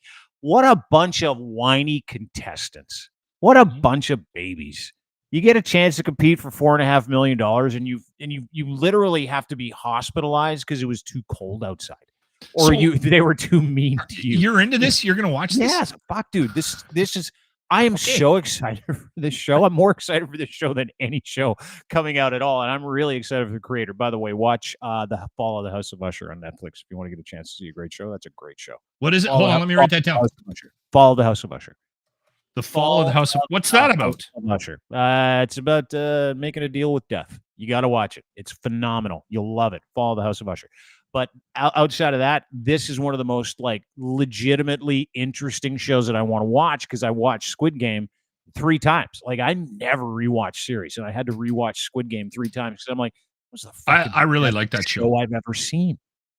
What a bunch of whiny contestants! What a bunch of babies! You get a chance to compete for $4.5 million, and you literally have to be hospitalized because it was too cold outside, or So- they were too mean to you. You're into this? You're going to watch this? Yes, fuck, dude. This is. I am Okay. so excited for this show. I'm more excited for this show than any show coming out at all, and I'm really excited for the creator. By the way, watch the Fall of the House of Usher on Netflix if you want to get a chance to see a great show. That's a great show. What is it? Fall Hold of on, let me write that the down. House of Usher. Fall of the House of Usher. The Fall of the House of... What's that about? I'm not sure. It's about making a deal with death. You got to watch it. It's phenomenal. You'll love it. Fall of the House of Usher. But outside of that, this is one of the most like legitimately interesting shows that I want to watch because I watched Squid Game 3 times. Like I never rewatched series, and I had to rewatch Squid Game 3 times because I'm like, what's the fucking I really best like that show. I've ever seen?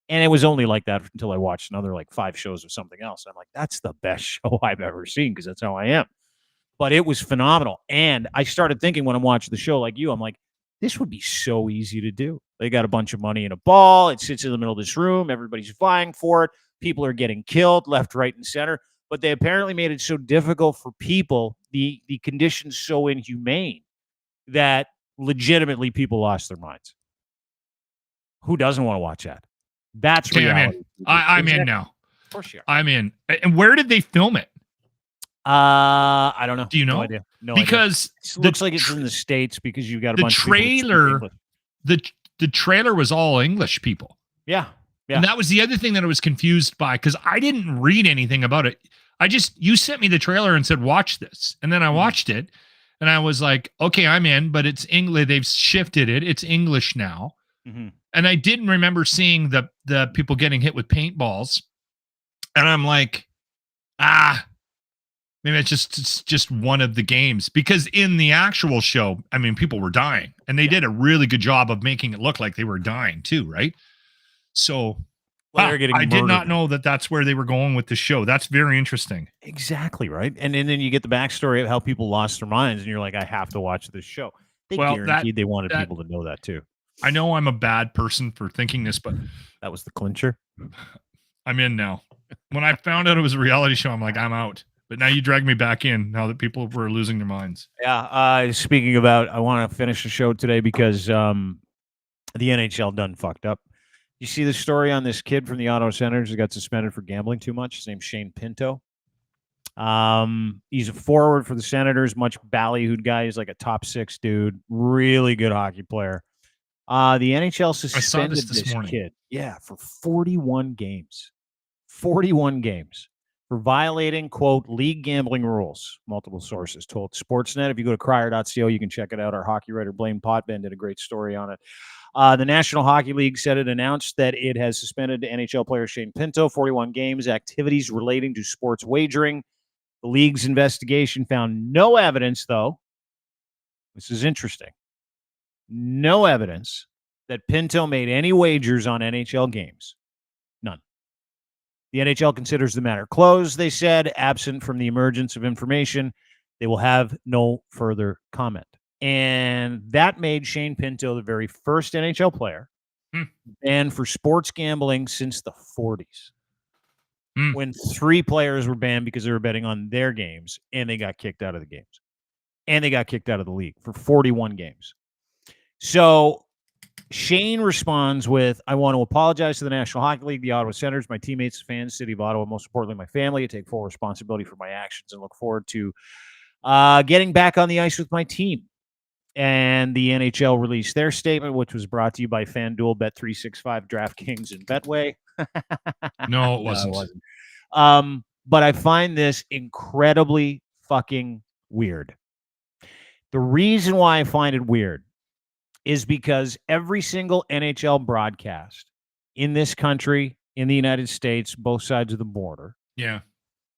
And it was only like that until I watched another like 5 shows of something else. I'm like, that's the best show I've ever seen because that's how I am. But it was phenomenal. And I started thinking when I'm watching the show like you, I'm like, this would be so easy to do. They got a bunch of money in a ball. It sits in the middle of this room. Everybody's vying for it. People are getting killed left, right, and center. But they apparently made it so difficult for people, the conditions so inhumane that legitimately people lost their minds. Who doesn't want to watch that? That's Okay, reality. I'm in now. Of course you are. I'm in. And where did they film it? I don't know. Do you know? No idea. No idea. Because It looks like it's in the States because you've got a the bunch of people that speak trailer, English. the trailer was all English people. Yeah. Yeah. And that was the other thing that I was confused by because I didn't read anything about it. You sent me the trailer and said, watch this. And then I watched it and I was like, okay, I'm in, but it's English. They've shifted it. It's English now. Mhm. And I didn't remember seeing the people getting hit with paintballs. And I'm like, maybe it's just one of the games because in the actual show, I mean, people were dying and they did a really good job of making it look like they were dying too. Right. So Well, they're getting I did not murdered. know that that's where they were going with the show. That's very interesting. Exactly, right? And then you get the backstory of how people lost their minds, and you're like, I have to watch this show. They Well, guaranteed they wanted that- people to know that too. I know I'm a bad person for thinking this, but That was the clincher. I'm in now. When I found out it was a reality show, I'm like, I'm out. But now you drag me back in now that people were losing their minds. Yeah. Speaking about, I want to finish the show today because the NHL done fucked up. You see the story on this kid from the Auto Centers who got suspended for gambling too much? His name's Shane Pinto. He's a forward for the Senators, much ballyhooed guy. He's like a top 6 dude, really good hockey player. The NHL suspended this morning. kid, for 41 games. 41 games for violating, quote, league gambling rules. Multiple sources told Sportsnet. If you go to crier.co, you can check it out. Our hockey writer Blaine Potvin did a great story on it. The National Hockey League said it announced that it has suspended NHL player Shane Pinto 41 games, activities relating to sports wagering. The league's investigation found no evidence, though. This is interesting. No evidence that Pinto made any wagers on NHL games. None. The NHL considers the matter closed, they said, absent from the emergence of information. They will have no further comment. And that made Shane Pinto the very first NHL player banned for sports gambling since the 40s. When 3 players were banned because they were betting on their games, and they got kicked out of the games. And they got kicked out of the league for 41 games. So Shane responds with, I want to apologize to the National Hockey League, the Ottawa Senators, my teammates, fans, City of Ottawa, most importantly, my family. I take full responsibility for my actions and look forward to getting back on the ice with my team. And the NHL released their statement, which was brought to you by FanDuel, Bet365, DraftKings, and Betway. No, it wasn't. No, it wasn't. But I find this incredibly fucking weird. The reason why I find it weird is because every single NHL broadcast in this country, in the United States, both sides of the border,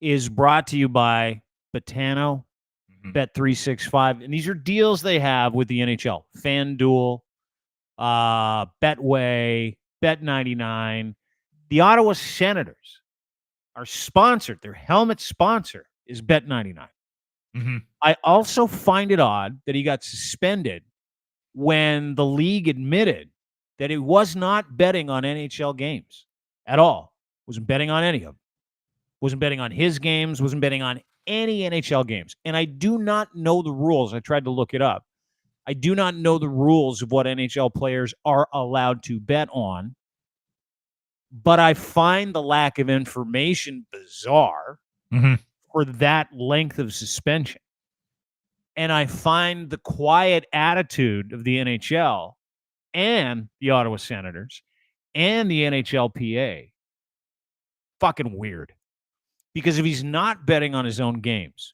is brought to you by Betano, Bet365, and these are deals they have with the NHL. FanDuel, Betway, Bet99. The Ottawa Senators are sponsored. Their helmet sponsor is Bet99. I also find it odd that he got suspended when the league admitted that he was not betting on NHL games at all. Wasn't betting on any of them. Wasn't betting on his games. Wasn't betting on any NHL games. And I do not know the rules. I tried to look it up. I do not know the rules of what NHL players are allowed to bet on. But I find the lack of information bizarre for that length of suspension. And I find the quiet attitude of the NHL and the Ottawa Senators and the NHLPA fucking weird. Because if he's not betting on his own games,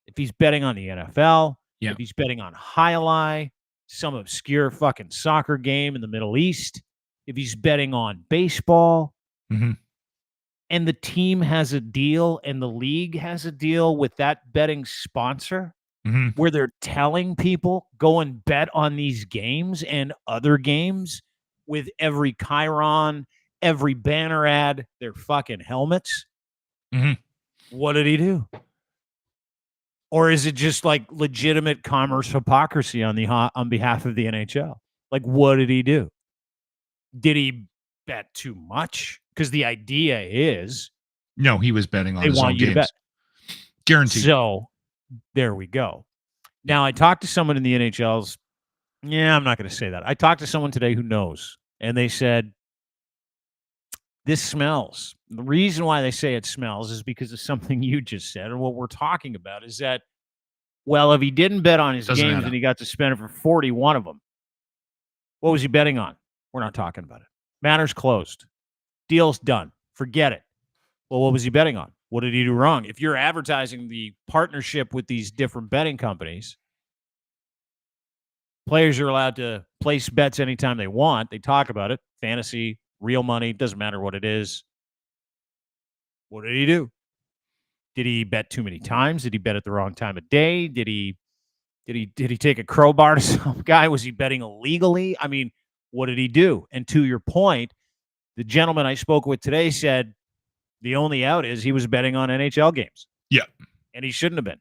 if he's betting on the NFL, if he's betting on Highlight, some obscure fucking soccer game in the Middle East, if he's betting on baseball, and the team has a deal and the league has a deal with that betting sponsor, where they're telling people go and bet on these games and other games with every chyron, every banner ad, their fucking helmets. What did he do? Or is it just like legitimate commerce hypocrisy on behalf of the NHL? Like, what did he do? Did he bet too much? Because the idea is, no, he was betting on his own games. To bet. Guaranteed. So there we go. Now, I talked to someone in the NHL's. Yeah, I'm not going to say that. I talked to someone today who knows, and they said, this smells. The reason why they say it smells is because of something you just said. And what we're talking about is that, well, if he didn't bet on his games and he got suspended for 41 of them, what was he betting on? We're not talking about it. Matter's closed. Deal's done. Forget it. Well, what was he betting on? What did he do wrong? If you're advertising the partnership with these different betting companies, players are allowed to place bets anytime they want. They talk about it. Fantasy, real money, doesn't matter what it is. What did he do? Did he bet too many times? Did he bet at the wrong time of day? Did he take a crowbar to some guy? Was he betting illegally? I mean, what did he do? And to your point, the gentleman I spoke with today said the only out is he was betting on NHL games. Yeah. And he shouldn't have been.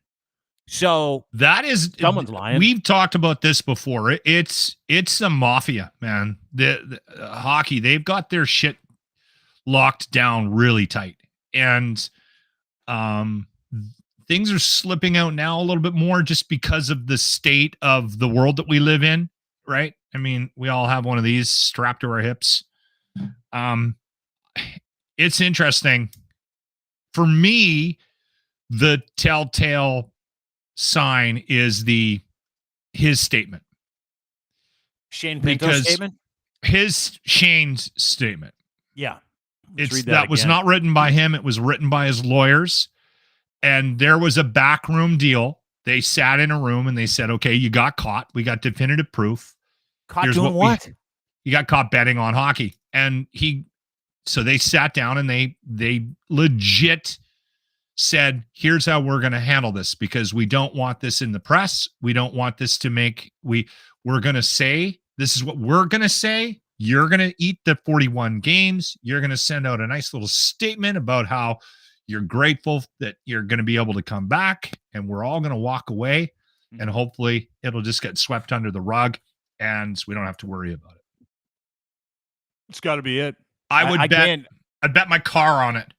So that is someone's lying. We've talked about this before. It's the mafia, man. The hockey, they've got their shit locked down really tight. And things are slipping out now a little bit more just because of the state of the world that we live in, right? I mean, we all have one of these strapped to our hips. It's interesting. For me, the telltale sign is his statement. Shane Pinto's statement? Shane's statement. Yeah. That was not written by him. It was written by his lawyers. And there was a backroom deal. They sat in a room and they said, okay, you got caught. We got definitive proof. Caught doing what? He got caught betting on hockey, and so they sat down and they legit said, here's how we're going to handle this, because we don't want this in the press. We don't want this to make, we're going to say, this is what we're going to say. You're going to eat the 41 games. You're going to send out a nice little statement about how you're grateful that you're going to be able to come back, and we're all going to walk away, and hopefully it'll just get swept under the rug and we don't have to worry about it. It's got to be it. I'd bet my car on it.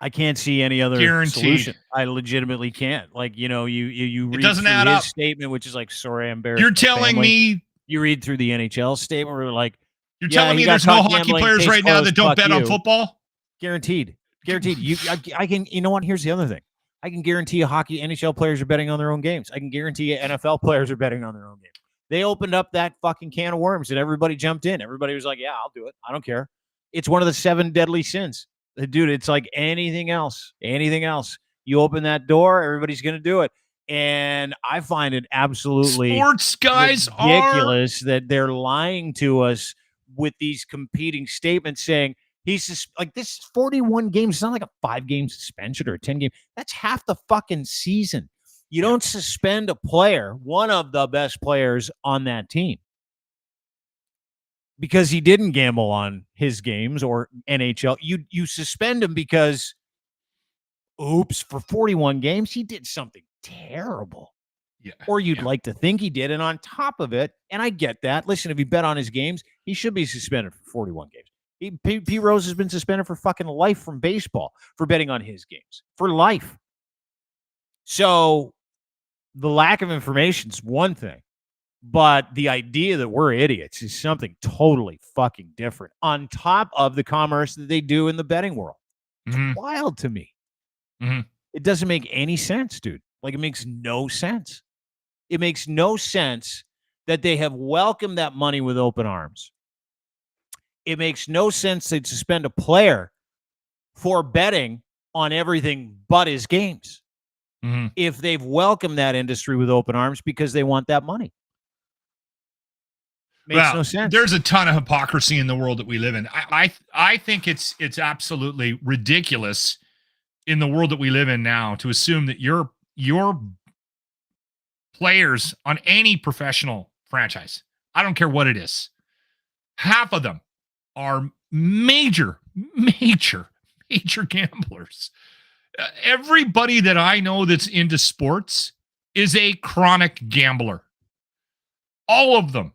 I can't see any other Guaranteed. solution. I legitimately can't. Like, you read doesn't through add his up. statement, which is like, sorry, I'm embarrassed. You're my telling family. me You read through the NHL statement where they're like, You're yeah, telling he me got there's no caught hockey gambling, players case right now closed, that don't fuck bet on you. football? Guaranteed. I can, you know what? Here's the other thing. I can guarantee hockey NHL players are betting on their own games. I can guarantee NFL players are betting on their own games. They opened up that fucking can of worms and everybody jumped in. Everybody was like, yeah, I'll do it. I don't care. It's one of the 7 deadly sins. Dude, it's like anything else. You open that door, everybody's going to do it. And I find it absolutely Sports guys ridiculous that they're lying to us with these competing statements saying he's just like, this 41 games. It's not like a 5-game suspension or a 10-game. That's half the fucking season. You don't suspend a player, one of the best players on that team, because he didn't gamble on his games or NHL. You suspend him because, oops, for 41 games, he did something terrible. Yeah. Or you'd like to think he did. And on top of it, and I get that. Listen, if he bet on his games, he should be suspended for 41 games. Pete Rose has been suspended for fucking life from baseball for betting on his games. For life. So the lack of information is one thing. But the idea that we're idiots is something totally fucking different, on top of the commerce that they do in the betting world. It's wild to me. It doesn't make any sense, dude. Like, it makes no sense. It makes no sense that they have welcomed that money with open arms. It makes no sense to suspend a player for betting on everything but his games if they've welcomed that industry with open arms because they want that money. Makes no sense. There's a ton of hypocrisy in the world that we live in. I think it's absolutely ridiculous in the world that we live in now to assume that your players on any professional franchise, I don't care what it is, half of them are major gamblers. Everybody that I know that's into sports is a chronic gambler. All of them.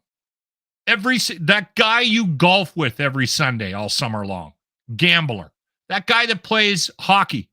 That guy you golf with every Sunday all summer long, gambler. That guy that plays hockey,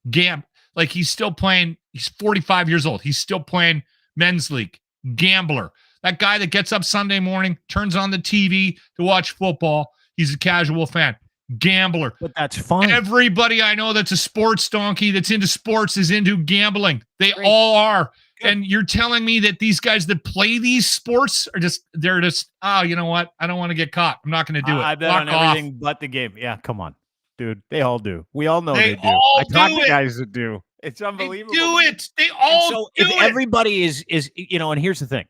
like he's still playing, he's 45 years old. He's still playing men's league, gambler. That guy that gets up Sunday morning, turns on the TV to watch football, he's a casual fan, gambler. But that's fine. Everybody I know that's a sports donkey, that's into sports, is into gambling. They all are. And you're telling me that these guys that play these sports are they're just, oh, you know what? I don't want to get caught. I'm not going to do it. I bet on everything but the game. Yeah, come on, dude. They all do. We all know they do. I talk to guys that do. It's unbelievable. They do it. They all do if it. Everybody is, and here's the thing.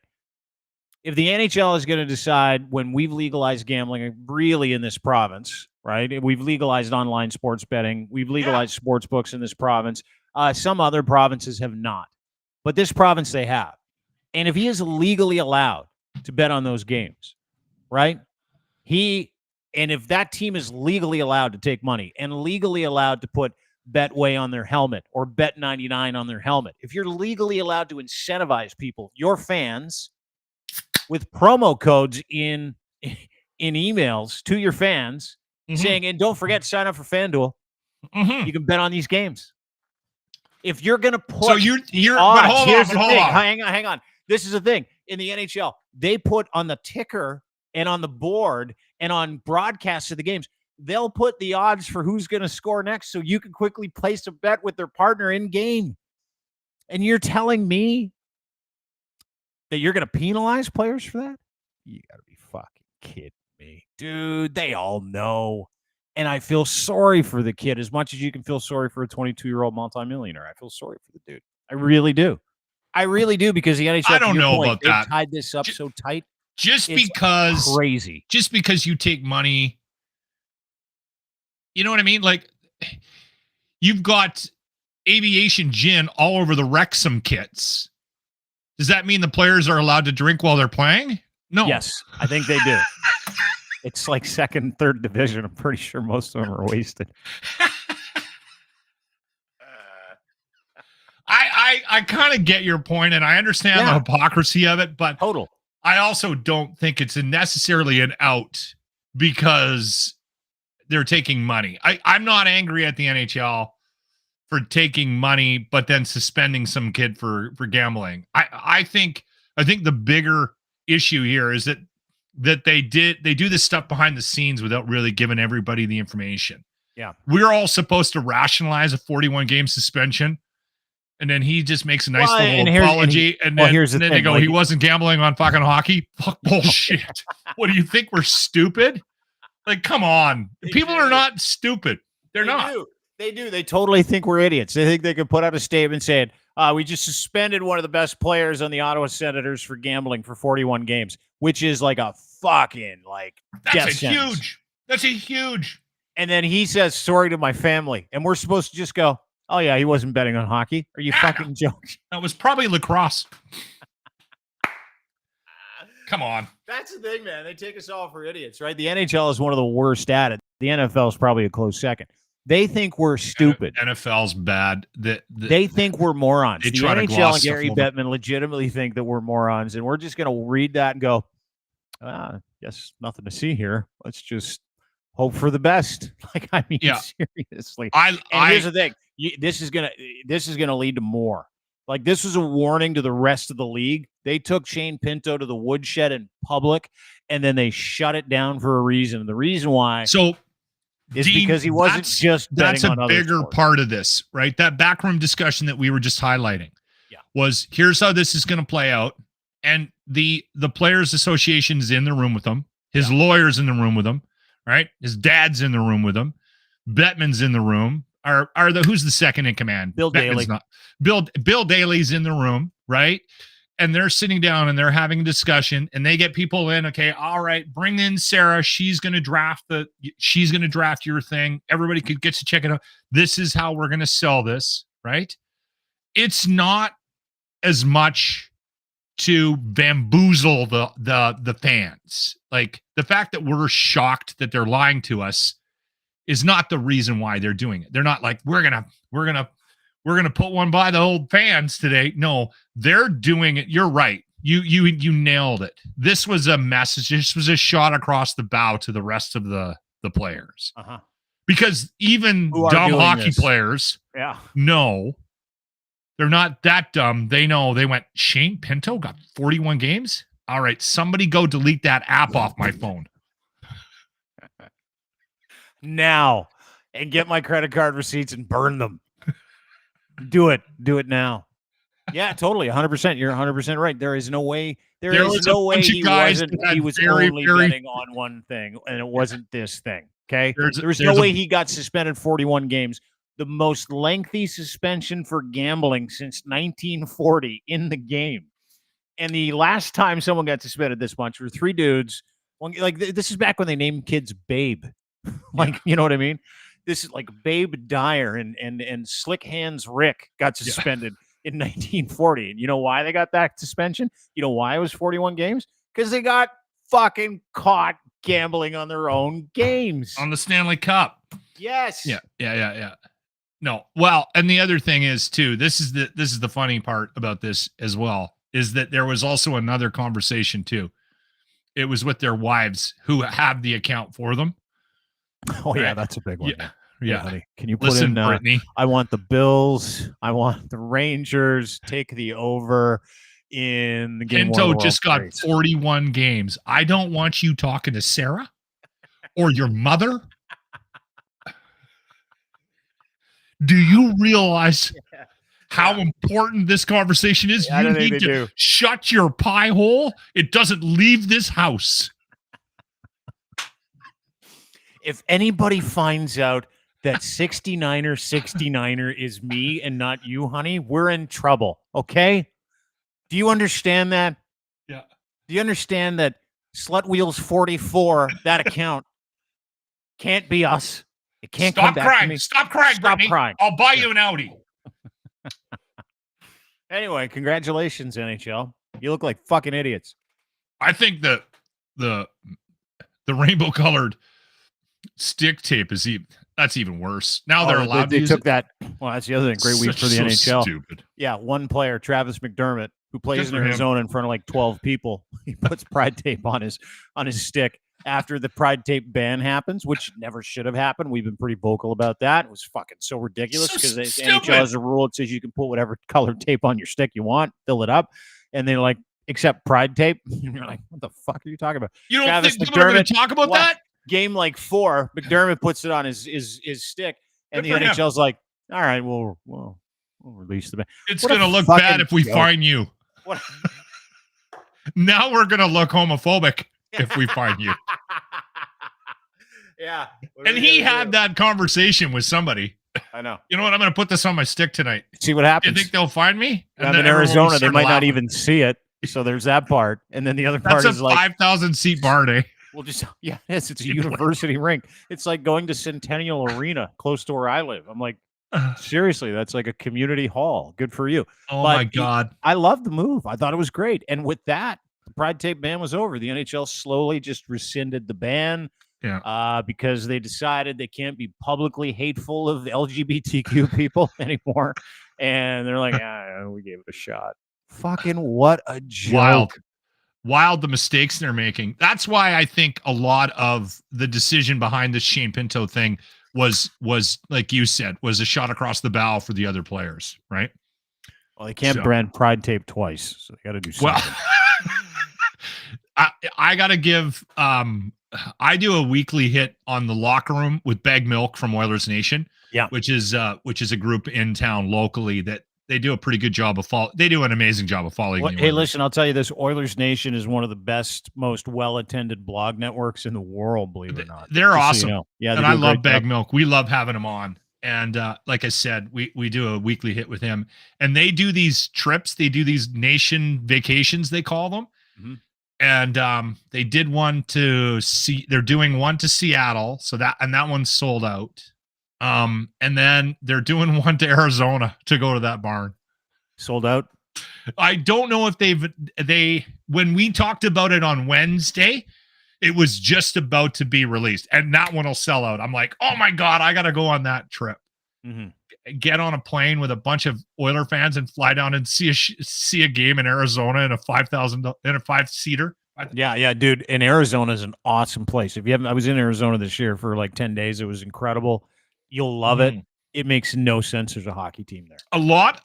If the NHL is going to decide when we've legalized gambling really in this province, right? We've legalized online sports betting. We've legalized sports books in this province. Some other provinces have not. But this province, they have. And if he is legally allowed to bet on those games, right? And if that team is legally allowed to take money and legally allowed to put Betway on their helmet or Bet99 on their helmet, if you're legally allowed to incentivize people, your fans, with promo codes in emails to your fans saying, and don't forget, sign up for FanDuel. You can bet on these games. If you're going to put but hold on. Hang on. This is the thing. In the NHL, they put on the ticker and on the board and on broadcasts of the games, they'll put the odds for who's going to score next so you can quickly place a bet with their partner in game. And you're telling me that you're going to penalize players for that? You got to be fucking kidding me. Dude, they all know. And I feel sorry for the kid as much as you can feel sorry for a 22-year-old multimillionaire. I feel sorry for the dude. I really do. Because the NHL, I don't know about that. Tied this up so tight. Just It's because crazy. just because you take money, you know what I mean? Like, you've got aviation gin all over the Wrexham kits. Does that mean the players are allowed to drink while they're playing? No. Yes, I think they do. It's like second, third division. I'm pretty sure most of them are wasted. I kind of get your point, and I understand the hypocrisy of it, but Total. I also don't think it's necessarily an out because they're taking money. I'm not angry at the NHL for taking money, but then suspending some kid for gambling. I think the bigger issue here is that they do this stuff behind the scenes without really giving everybody the information. Yeah. We're all supposed to rationalize a 41 game suspension. And then he just makes a nice little apology. And then they go, he wasn't gambling on fucking hockey. Fuck bullshit. What do you think? We're stupid? Like, come on. People are not stupid. They're not. They do. They totally think we're idiots. They think they can put out a statement saying, we just suspended one of the best players on the Ottawa Senators for gambling for 41 games, which is like a fucking That's a huge. And then he says, sorry to my family. And we're supposed to just go, oh, yeah, he wasn't betting on hockey. Are you fucking joking? That was probably lacrosse. Come on. That's the thing, man. They take us all for idiots, right? The NHL is one of the worst at it. The NFL is probably a close second. They think we're stupid. NFL's bad. They think we're morons. The NHL and Gary Bettman Bettman legitimately think that we're morons, and we're just going to read that and go, guess nothing to see here. Let's just hope for the best. Seriously. Here's the thing. This is gonna lead to more. Like, this was a warning to the rest of the league. They took Shane Pinto to the woodshed in public, and then they shut it down for a reason. The reason why is because he wasn't just betting on other That's a bigger sports. part of this, right? That backroom discussion that we were just highlighting was, here's how this is going to play out. And the Players Association is in the room with them. His lawyer's in the room with him, right? His dad's in the room with him. Bettman's in the room. Who's the second in command? Bill Daly. Bill Daly's in the room, right? And they're sitting down and they're having a discussion, and they get people in. Okay, all right, bring in Sarah. She's gonna draft your thing. Everybody gets to check it out. This is how we're gonna sell this, right? It's not as much to bamboozle the fans. Like, the fact that we're shocked that they're lying to us is not the reason why they're doing it. They're not like, we're gonna put one by the old fans today. No, they're doing it. You're right. You nailed it. This was a message. This was a shot across the bow to the rest of the players. Because even dumb hockey players know they're not that dumb. They know. They went, Shane Pinto got 41 games? All right, somebody go delete that app off my phone now, and get my credit card receipts and burn them. Do it now. Yeah, totally. 100%. You're 100% right. There is no way. There is no way he was only betting on one thing, and it wasn't this thing. Okay. There's no way he got suspended 41 games. The most lengthy suspension for gambling since 1940 in the game. And the last time someone got suspended this much were three dudes. This is back when they named kids Babe. You know what I mean? This is like Babe Dyer and Slick Hands Rick got suspended in 1940. And you know why they got that suspension? You know why it was 41 games? Because they got fucking caught gambling on their own games. On the Stanley Cup. Yes. Yeah. No. Well, and the other thing is too, this is the funny part about this as well, is that there was also another conversation too. It was with their wives who have the account for them. Oh yeah, that's a big one. Yeah. Honey. Can you put in Brittany? I want the Bills. I want the Rangers. Take the over in the game. Pinto just got 41 games. I don't want you talking to Sarah or your mother. Do you realize how important this conversation is? Yeah, you need to shut your pie hole. It doesn't leave this house. If anybody finds out that 69er is me and not you, honey, we're in trouble. Okay? Do you understand that? Yeah. Do you understand that Slut Wheels 44, that account can't be us. It can't come Stop back to crying. me. Stop crying, Stop Brittany. crying. I'll buy you an Audi. Anyway, congratulations, NHL. You look like fucking idiots. I think that the rainbow colored stick tape is even worse. Now they're allowed to They use took it. that. Well, that's the other thing. Great week for the So NHL. Stupid. Yeah, one player, Travis McDermott, who plays Good in for him. Arizona in front of like 12 people. He puts pride tape on his stick after the pride tape ban happens, which never should have happened. We've been pretty vocal about that. It was fucking so ridiculous So because the stupid. NHL has a rule that says you can put whatever colored tape on your stick you want, fill it up, and then like except pride tape. And you're like, what the fuck are you talking about? You don't Travis think people are going to McDermott, talk about what? that? Game like 4, McDermott puts it on his stick, and Good the for him. NHL's like, all right, we'll release the ban. It's What a going to look fucking bad if we joke. fine you. What? Now we're going to look homophobic if we fine you. Yeah. And he had that conversation with somebody. I know. You know what? I'm going to put this on my stick tonight. See what Do you happens. think they'll find me? And I'm then in everyone will Arizona. They start might not laughing. even see it. So there's that part. And then the other part That's is a like, 5,000 seat bar day. we'll just, yes, it's a university rink. It's like going to Centennial Arena close to where I live. I'm like, seriously, that's like a community hall. Good for you. Oh But my God. I love the move. I thought it was great. And with that, the pride tape ban was over. The NHL slowly just rescinded the ban. Yeah. Because they decided they can't be publicly hateful of LGBTQ people anymore. And they're like, we gave it a shot. Fucking what a joke. Wild the mistakes they're making. That's why I think a lot of the decision behind this Shane Pinto thing was like you said, was a shot across the bow for the other players, right? Well, they can't brand pride tape twice, so they got to do something. Well, I got to give I do a weekly hit on the locker room with Bag Milk from Oilers Nation, which is a group in town locally that they do a pretty good job of they do an amazing job of following. Hey, listen, I'll tell you this: Oilers Nation is one of the best, most well-attended blog networks in the world. Believe it or not, they're awesome. So you know. Yeah, and I love Bag Milk. We love having him on. And like I said, we do a weekly hit with him, and they do these trips. They do these nation vacations, they call them. Mm-hmm. And they did one to they're doing one to Seattle. So that one's sold out. And then they're doing one to Arizona to go to that barn. Sold out. I don't know if when we talked about it on Wednesday, it was just about to be released, and that one will sell out. I'm like, oh my God, I got to go on that trip. Mm-hmm. Get on a plane with a bunch of Oiler fans and fly down and see a game in Arizona in a 5-seater. Yeah, dude. And Arizona is an awesome place. If you haven't, I was in Arizona this year for like 10 days. It was incredible. You'll love it. It makes no sense. There's a hockey team there. A lot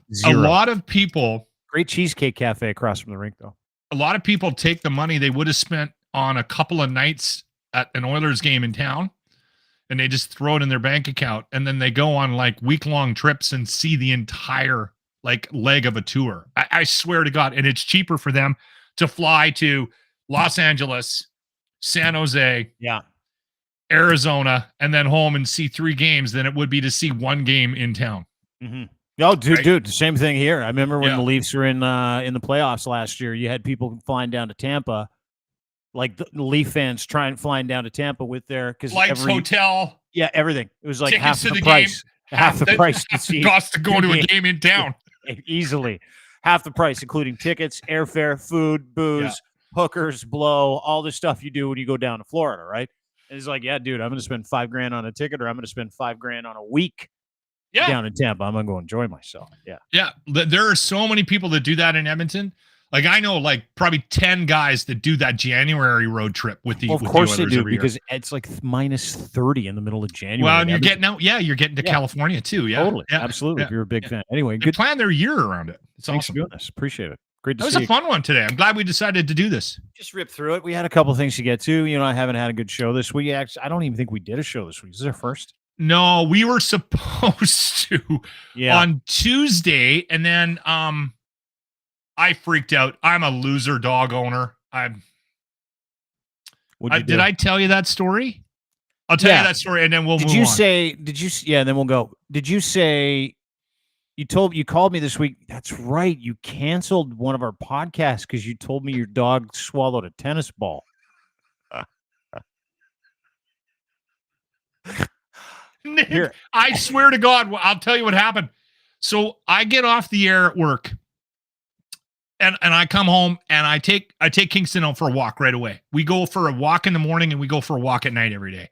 of people. Great Cheesecake Cafe across from the rink, though. A lot of people take the money they would have spent on a couple of nights at an Oilers game in town, and they just throw it in their bank account, and then they go on like week-long trips and see the entire like leg of a tour. I swear to God, and it's cheaper for them to fly to Los Angeles, San Jose, Arizona, and then home and see 3 games than it would be to see one game in town. Mm-hmm. No, dude, the same thing here. I remember when the Leafs were in the playoffs last year. You had people flying down to Tampa, like the Leaf fans flying down to Tampa with their flights, hotel, everything. It was like half to the price. Game, half the price to see cost to go to a game in town. Easily, half the price, including tickets, airfare, food, booze, hookers, blow, all the stuff you do when you go down to Florida, right? And it's like, yeah, dude, I'm going to spend $5,000 on a ticket, or I'm going to spend $5,000 on a week. Down in Tampa. I'm gonna go enjoy myself. Yeah. There are so many people that do that in Edmonton. Like I know, like probably 10 guys that do that January road trip with the. Well, of course they do, because it's like minus 30 in the middle of January. Well, and you're getting out. Yeah, you're getting to California too. Yeah, totally, absolutely. If you're a big fan, anyway, good. Plan their year around it. It's Thanks awesome. for doing this. Appreciate it. Great to see. That was a fun one today. I'm glad we decided to do this. Just rip through it. We had a couple things to get to. You know, I haven't had a good show this week. Actually, I don't even think we did a show this week. Is this our first? No, we were supposed to on Tuesday, and then I freaked out. I'm a loser dog owner. Did I tell you that story? I'll tell you that story, and then we'll move on. Then we'll go. Did you say you called me this week? That's right. You canceled one of our podcasts because you told me your dog swallowed a tennis ball. Nick, Here. I swear to God, I'll tell you what happened. So I get off the air at work, and I come home, and I take Kingston out for a walk right away. We go for a walk in the morning, and we go for a walk at night every day.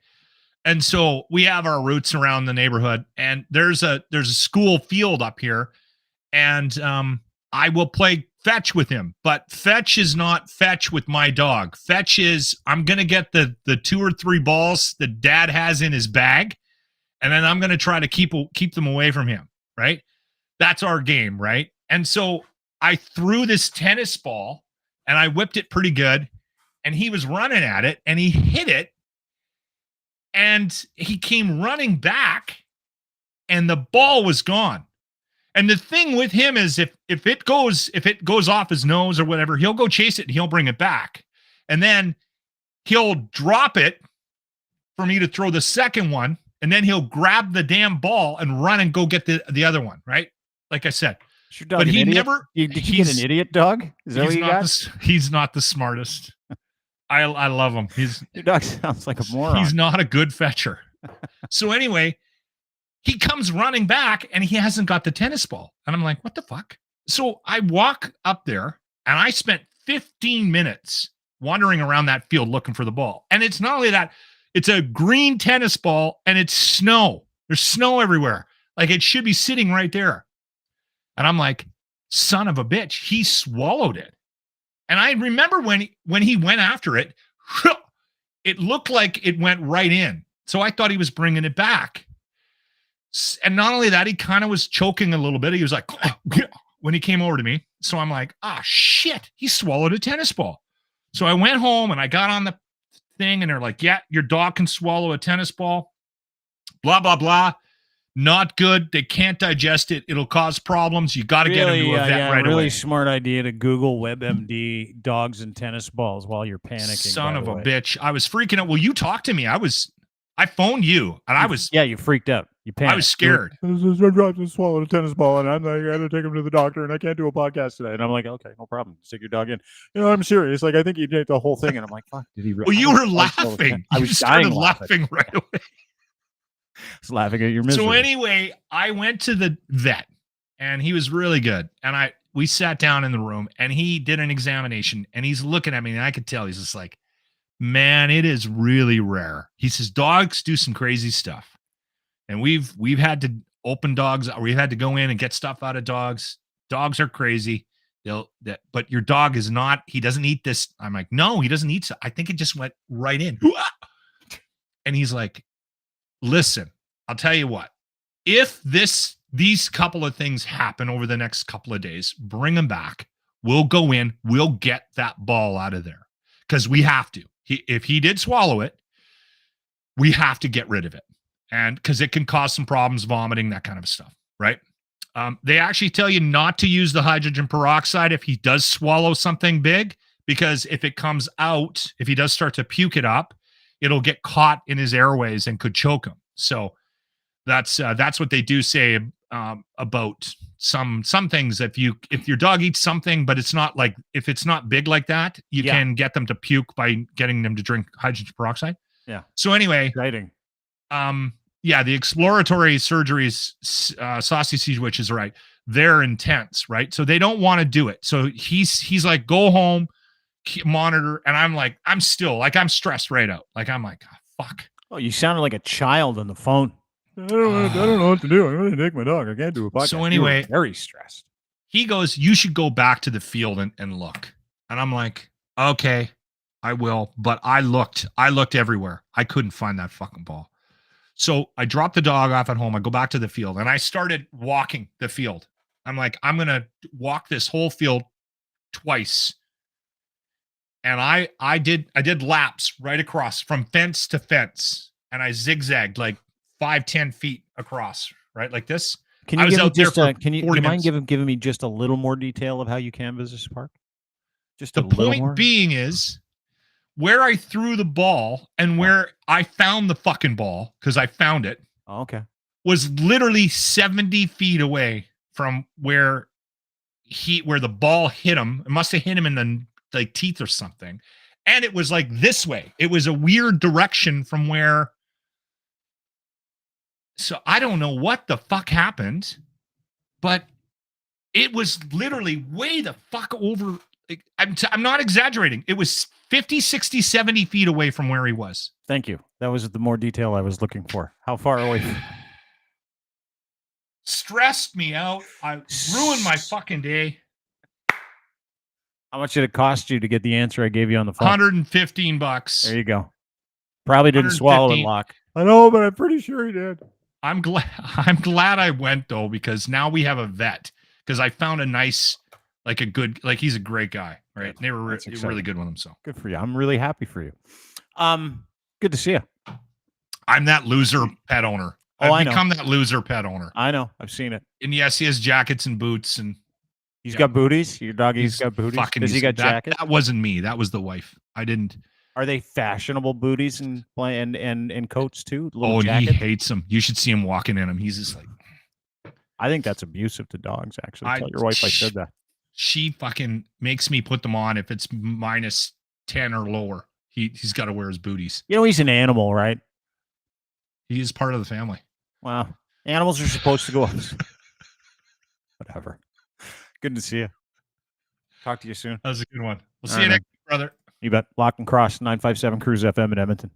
And so we have our routes around the neighborhood, and there's a school field up here, and I will play fetch with him, but fetch is not fetch with my dog. Fetch is I'm gonna get the 2 or 3 balls that dad has in his bag, and then I'm gonna try to keep them away from him. Right? That's our game, right? And so I threw this tennis ball, and I whipped it pretty good, and he was running at it, and he hit it, and he came running back, and the ball was gone. And the thing with him is if it goes off his nose or whatever, he'll go chase it and he'll bring it back. And then he'll drop it for me to throw the second one, and then he'll grab the damn ball and run and go get the other one, right? Like I said. Is your dog But an he idiot? never Did you get an idiot dog? Is that what you got? He's not the smartest. I love him. Your dog sounds like a moron. He's not a good fetcher. So anyway, he comes running back, and he hasn't got the tennis ball. And I'm like, what the fuck? So I walk up there, and I spent 15 minutes wandering around that field looking for the ball. And it's not only that, it's a green tennis ball, and it's snow. There's snow everywhere. Like, it should be sitting right there. And I'm like, son of a bitch, he swallowed it. And I remember when he went after it, it looked like it went right in. So I thought he was bringing it back. And not only that, he kind of was choking a little bit. He was like, when he came over to me. So I'm like, shit, he swallowed a tennis ball. So I went home, and I got on the thing, and they're like, yeah, your dog can swallow a tennis ball. Blah, blah, blah. Not good. They can't digest it. It'll cause problems. You got to get him to a vet right away. Really smart idea to Google WebMD dogs and tennis balls while you're panicking. Son of a bitch. I was freaking out. Well, you talked to me. I phoned you, and I was. Yeah, you freaked out. You panicked. I was scared. I just swallowed a tennis ball, and I'm like, I got to take him to the doctor, and I can't do a podcast today. And I'm like, okay, no problem. Stick your dog in. I'm serious. Like, I think he did the whole thing, and I'm like, fuck, did he? Well, you were laughing. I was started dying laughing right away. I was laughing at your misery. So anyway, I went to the vet, and he was really good. And we sat down in the room, and he did an examination, and he's looking at me, and I could tell he's just like, man, it is really rare. He says dogs do some crazy stuff, and we've had to open dogs. We've had to go in and get stuff out of dogs. Dogs are crazy. But your dog is not. He doesn't eat this. I'm like, no, he doesn't eat. I think it just went right in. And he's like, listen, I'll tell you what. If these couple of things happen over the next couple of days, bring him back. We'll go in. We'll get that ball out of there because we have to. If he did swallow it, we have to get rid of it, and because it can cause some problems, vomiting, that kind of stuff, right? They actually tell you not to use the hydrogen peroxide if he does swallow something big, because if it comes out, if he does start to puke it up, it'll get caught in his airways and could choke him. So that's what they do say about some things. If your dog eats something, but it's not like, if it's not big like that, you can get them to puke by getting them to drink hydrogen peroxide. Yeah. So anyway, exciting. The exploratory surgeries, Saucy Siege Witch is right. They're intense, right? So they don't want to do it. So he's like, go home, monitor. And I'm like, I'm stressed right out. Like, I'm like, oh, fuck. Oh, you sounded like a child on the phone. I don't know what to do. I'm going to take my dog. I can't do a podcast. So anyway, very stressed. He goes, you should go back to the field and look. And I'm like, okay, I will. But I looked everywhere. I couldn't find that fucking ball. So I dropped the dog off at home. I go back to the field, and I started walking the field. I'm like, I'm going to walk this whole field twice. And I did laps right across from fence to fence. And I zigzagged like 5-10 feet across, right? Like this. Can you I was give out me there just for can you 40 mind minutes. giving me just a little more detail of how you canvass this park? Just The a little more? point being is where I threw the ball and where I found the fucking ball, because I found it, Oh, okay. was literally 70 feet away from where the ball hit him. It must have hit him in the teeth or something. And it was like this way. It was a weird direction from where So I don't know what the fuck happened, but it was literally way the fuck over. Like, I'm not exaggerating. It was 50, 60, 70 feet away from where he was. Thank you. That was the more detail I was looking for. How far away? Stressed me out. I ruined my fucking day. How much did it cost you to get the answer I gave you on the phone? $115. There you go. Probably didn't swallow it, 115. Loch. I know, but I'm pretty sure he did. I'm glad I went though, because now we have a vet. Because I found a nice, like a good, like he's a great guy, right? They were That's exciting. really good with him. So Good for you. I'm really happy for you. Good to see you. I'm that loser pet owner. Oh, I I've know. become that loser pet owner. I know. I've seen it. And yes, he has jackets and boots, and He's got booties. Your doggy's got booties. fucking. Does he got that, jackets? That wasn't me. That was the wife. I didn't. Are they fashionable booties and coats too? Little Oh, and he jackets? hates them. You should see him walking in them. He's just like, I think that's abusive to dogs. Actually, tell your wife I said that. She fucking makes me put them on if it's minus 10 or lower. He's got to wear his booties. You know he's an animal, right? He is part of the family. Wow. Animals are supposed to go on. Whatever. Good to see you. Talk to you soon. That was a good one. We'll All see you right, next week, brother. You bet. Lock and Cross, 957 Cruise FM in Edmonton.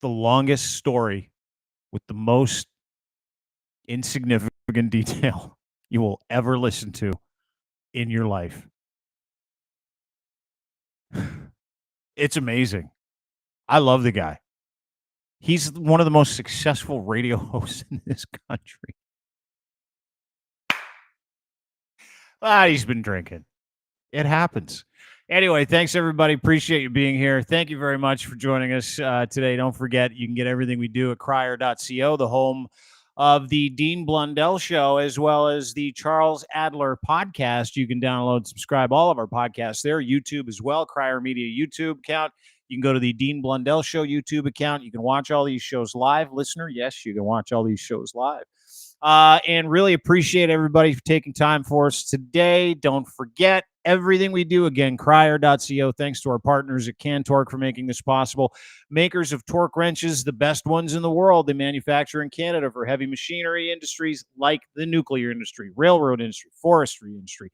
The longest story with the most insignificant detail you will ever listen to in your life. It's amazing. I love the guy. He's one of the most successful radio hosts in this country. He's been drinking. It happens. Anyway, thanks, everybody. Appreciate you being here. Thank you very much for joining us today. Don't forget, you can get everything we do at crier.co, the home of the Dean Blundell Show, as well as the Charles Adler podcast. You can download and subscribe all of our podcasts there. YouTube as well, Crier Media YouTube account. You can go to the Dean Blundell Show YouTube account. You can watch all these shows live. Listener, yes, you can watch all these shows live. And really appreciate everybody for taking time for us today. Don't forget everything we do. Again, crier.co. Thanks to our partners at Cantork for making this possible. Makers of torque wrenches, the best ones in the world. They manufacture in Canada for heavy machinery industries like the nuclear industry, railroad industry, forestry industry,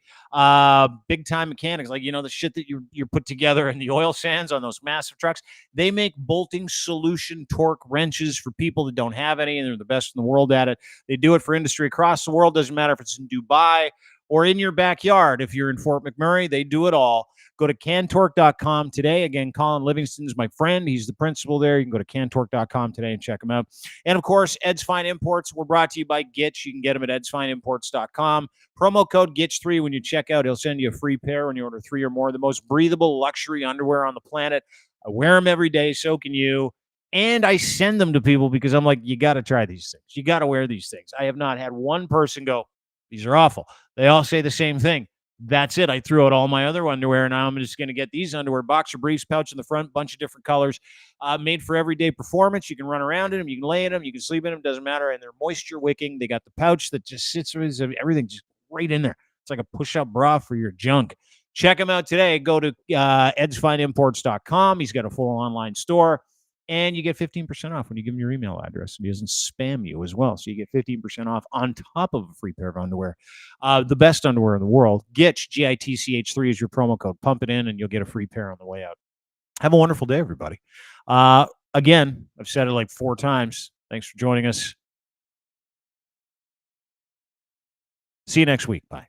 big time mechanics, like, you know, the shit that you put together in the oil sands on those massive trucks. They make bolting solution torque wrenches for people that don't have any, and they're the best in the world at it. They do it for industry across the world. Doesn't matter if it's in Dubai or in your backyard. If you're in Fort McMurray, they do it all. Go to cantork.com today. Again, Colin Livingston is my friend. He's the principal there. You can go to cantork.com today and check him out. And, of course, Ed's Fine Imports. We're brought to you by Gitch. You can get them at edsfineimports.com. Promo code GITCH3 when you check out. He'll send you a free pair when you order 3 or more. The most breathable luxury underwear on the planet. I wear them every day. So can you. And I send them to people because I'm like, you got to try these things. You got to wear these things. I have not had one person go, these are awful. They all say the same thing. That's it. I threw out all my other underwear, and now I'm just going to get these underwear. Boxer briefs, pouch in the front, bunch of different colors, made for everyday performance. You can run around in them. You can lay in them. You can sleep in them. Doesn't matter. And they're moisture wicking. They got the pouch that just sits with everything just right in there. It's like a push-up bra for your junk. Check them out today. Go to edsfineimports.com. He's got a full online store. And you get 15% off when you give him your email address. And he doesn't spam you as well. So you get 15% off on top of a free pair of underwear. The best underwear in the world. Gitch, GITCH3 is your promo code. Pump it in and you'll get a free pair on the way out. Have a wonderful day, everybody. Again, I've said it like 4 times. Thanks for joining us. See you next week. Bye.